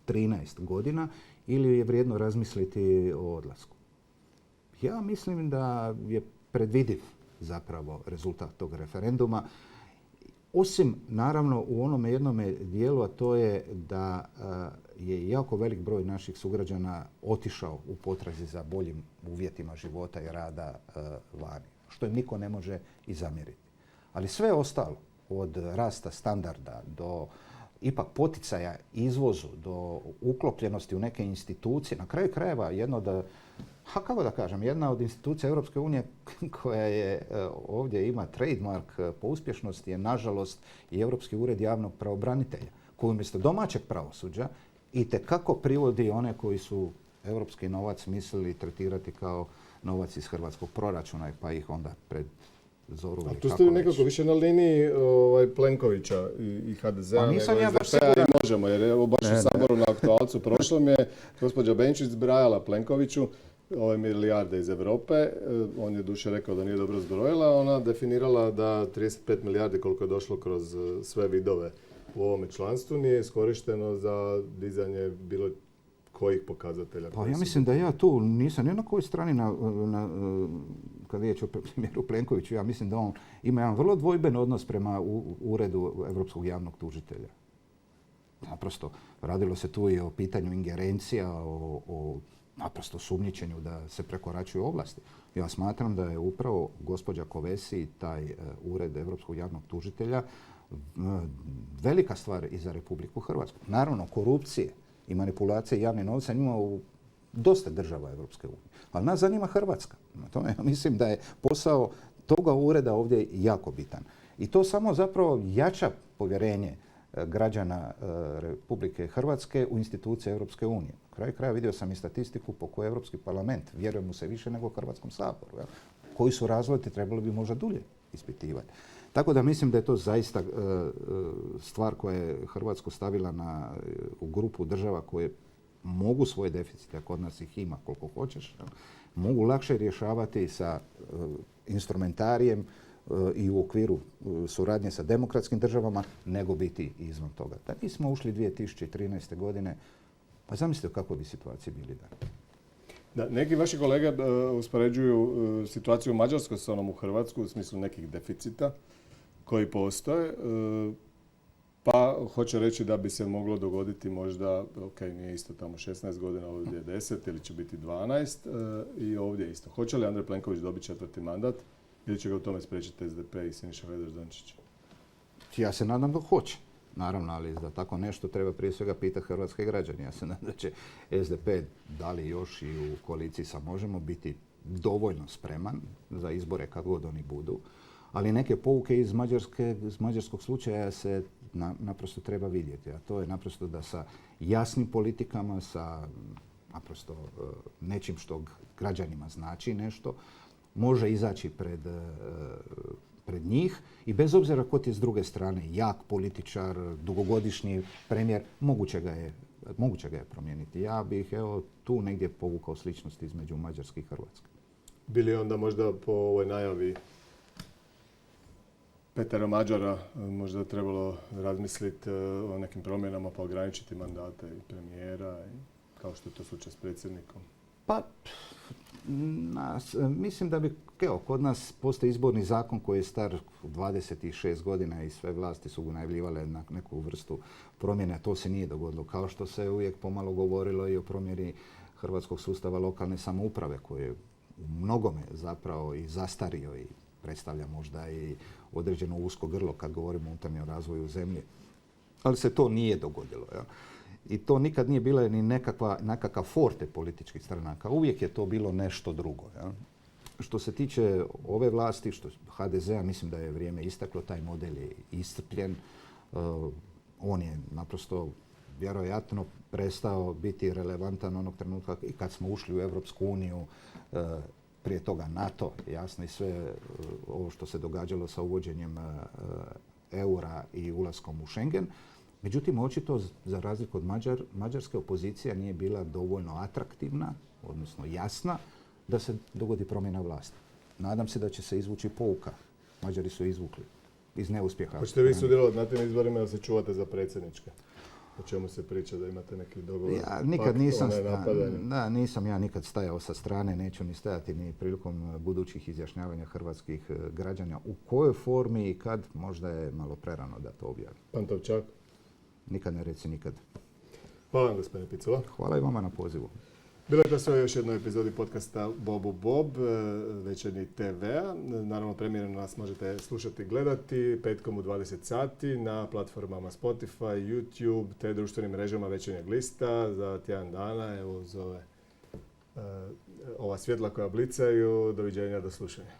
13 godina ili je vrijedno razmisliti o odlasku. Ja mislim da je predvidiv zapravo rezultat tog referenduma. Osim, naravno, u onome jednome dijelu, a to je da je jako velik broj naših sugrađana otišao u potrazi za boljim uvjetima života i rada vani, što im niko ne može i zamjeriti. Ali sve ostalo, od rasta standarda do ipak poticaja izvozu, do uklopljenosti u neke institucije, na kraju krajeva jedna od institucija Europske unije koja je ovdje ima trademark po uspješnosti je nažalost i Europski ured javnog pravobranitelja, koji umjesto domaćeg pravosuđa itekako privodi one koji su europski novac mislili tretirati kao novac iz hrvatskog proračuna, pa ih onda pred zoru. A tu ste nekako više na liniji Plenkovića i HDZ-a nego SDP-a i Možemo, jer evo baš u Saboru na aktualcu prošlom je gospođa Benčić zbrajala Plenkoviću ove milijarde iz Europe. On je duše rekao da nije dobro zbrojila. Ona definirala da 35 milijardi koliko je došlo kroz sve vidove u ovome članstvu nije iskorišteno za dizanje bilo kojih pokazatelja. Pa ja mislim da ja tu nisam ni na kojoj strani kad je riječ o premijeru Plenkoviću. Ja mislim da on ima jedan vrlo dvojben odnos prema uredu Europskog javnog tužitelja. Naprosto, radilo se tu i o pitanju ingerencija, o naprosto sumnjičenju da se prekoračuju ovlasti. Ja smatram da je upravo gospođa Kovesi i taj ured Europskog javnog tužitelja velika stvar i za Republiku Hrvatsku. Naravno, korupcije i manipulacije javnim novcem ima u dosta država Europske unije. Ali nas zanima Hrvatska. Ja mislim da je posao toga ureda ovdje jako bitan. I to samo zapravo jača povjerenje građana Republike Hrvatske u institucije Europske unije. Na kraju kraja vidio sam i statistiku po kojoj Europski parlament vjeruje mu se više nego Hrvatskom saboru. Ja? Koji su razlozi trebalo bi možda dulje ispitivati. Tako da mislim da je to zaista stvar koja je Hrvatsku stavila u grupu država koje mogu svoje deficite, kod nas ih ima koliko hoćeš, mogu lakše rješavati sa instrumentarijem i u okviru suradnje sa demokratskim državama nego biti izvan toga. Da nismo ušli 2013. godine, pa zamislite kako bi situacije bili danas. Da, neki vaši kolege uspoređuju situaciju u Mađarskoj s onom u Hrvatsku u smislu nekih deficita koji postoje, pa hoće reći da bi se moglo dogoditi možda, nije isto tamo 16 godina, ovdje je 10 ili će biti 12 i ovdje isto. Hoće li Andrej Plenković dobiti 4. mandat ili će ga u tome spriječiti SDP i Siniša Hajdaš-Dončić? Ja se nadam da hoće. Naravno, ali za tako nešto treba prije svega pitati hrvatske građane. Ja se nadam da će SDP, da li još i u koaliciji sa Možemo, biti dovoljno spreman za izbore kad god oni budu. ali neke pouke iz mađarskog slučaja se naprosto treba vidjeti. A to je naprosto da sa jasnim politikama, sa naprosto nečim što građanima znači nešto, može izaći pred njih i bez obzira ko ti je s druge strane jak političar, dugogodišnji premijer, moguće ga je promijeniti. Ja bih tu negdje povukao sličnosti između Mađarske i Hrvatske. Bili onda možda po ovoj najavi Petera Mađara možda trebalo razmisliti o nekim promjenama pa ograničiti mandate i premijera, kao što je to slučaj s predsjednikom? Pa, mislim da bi, kod nas postoji izborni zakon koji je star 26 godina i sve vlasti su najavljivale na neku vrstu promjene, to se nije dogodilo. Kao što se uvijek pomalo govorilo i o promjeni hrvatskog sustava lokalne samouprave koji je u mnogome zapravo i zastario i predstavlja možda i određeno usko grlo kad govorimo o unutarnjem razvoju zemlje. Ali se to nije dogodilo. Ja. I to nikad nije bila ni nekakav forte političkih stranaka. Uvijek je to bilo nešto drugo. Ja. Što se tiče ove vlasti, HDZ-a, mislim da je vrijeme isteklo, taj model je iscrpljen. On je naprosto vjerojatno prestao biti relevantan onog trenutka i kad smo ušli u Europsku uniju, prije toga NATO, jasno, i sve ovo što se događalo sa uvođenjem eura i ulaskom u Schengen. Međutim, očito, za razliku od mađarske, opozicija nije bila dovoljno atraktivna, odnosno jasna, da se dogodi promjena vlasti. Nadam se da će se izvući pouka. Mađari su izvukli iz neuspjeha. Hoćete vi sudjelovati na tim izborima da se čuvate za predsjedničke? O čemu se priča, da imate neki dogovor? Ja nisam ja nikad stajao sa strane, neću ni stajati ni prilikom budućih izjašnjavanja hrvatskih građana. U kojoj formi i kad, možda je malo prerano da to objavim. Pantovčak? Nikad ne reci nikad. Hvala vam, gospodine Picula. Hvala i vama na pozivu. Bilo je to sve u još jednoj epizodi podcasta Bobu Bob, večernji TV-a. Naravno, premijerno nas možete slušati i gledati petkom u 20 sati na platformama Spotify, YouTube te društvenim mrežama Večernjeg lista za tjedan dana. Evo uz ova svjetla koja blicaju. Doviđenja, do slušanja.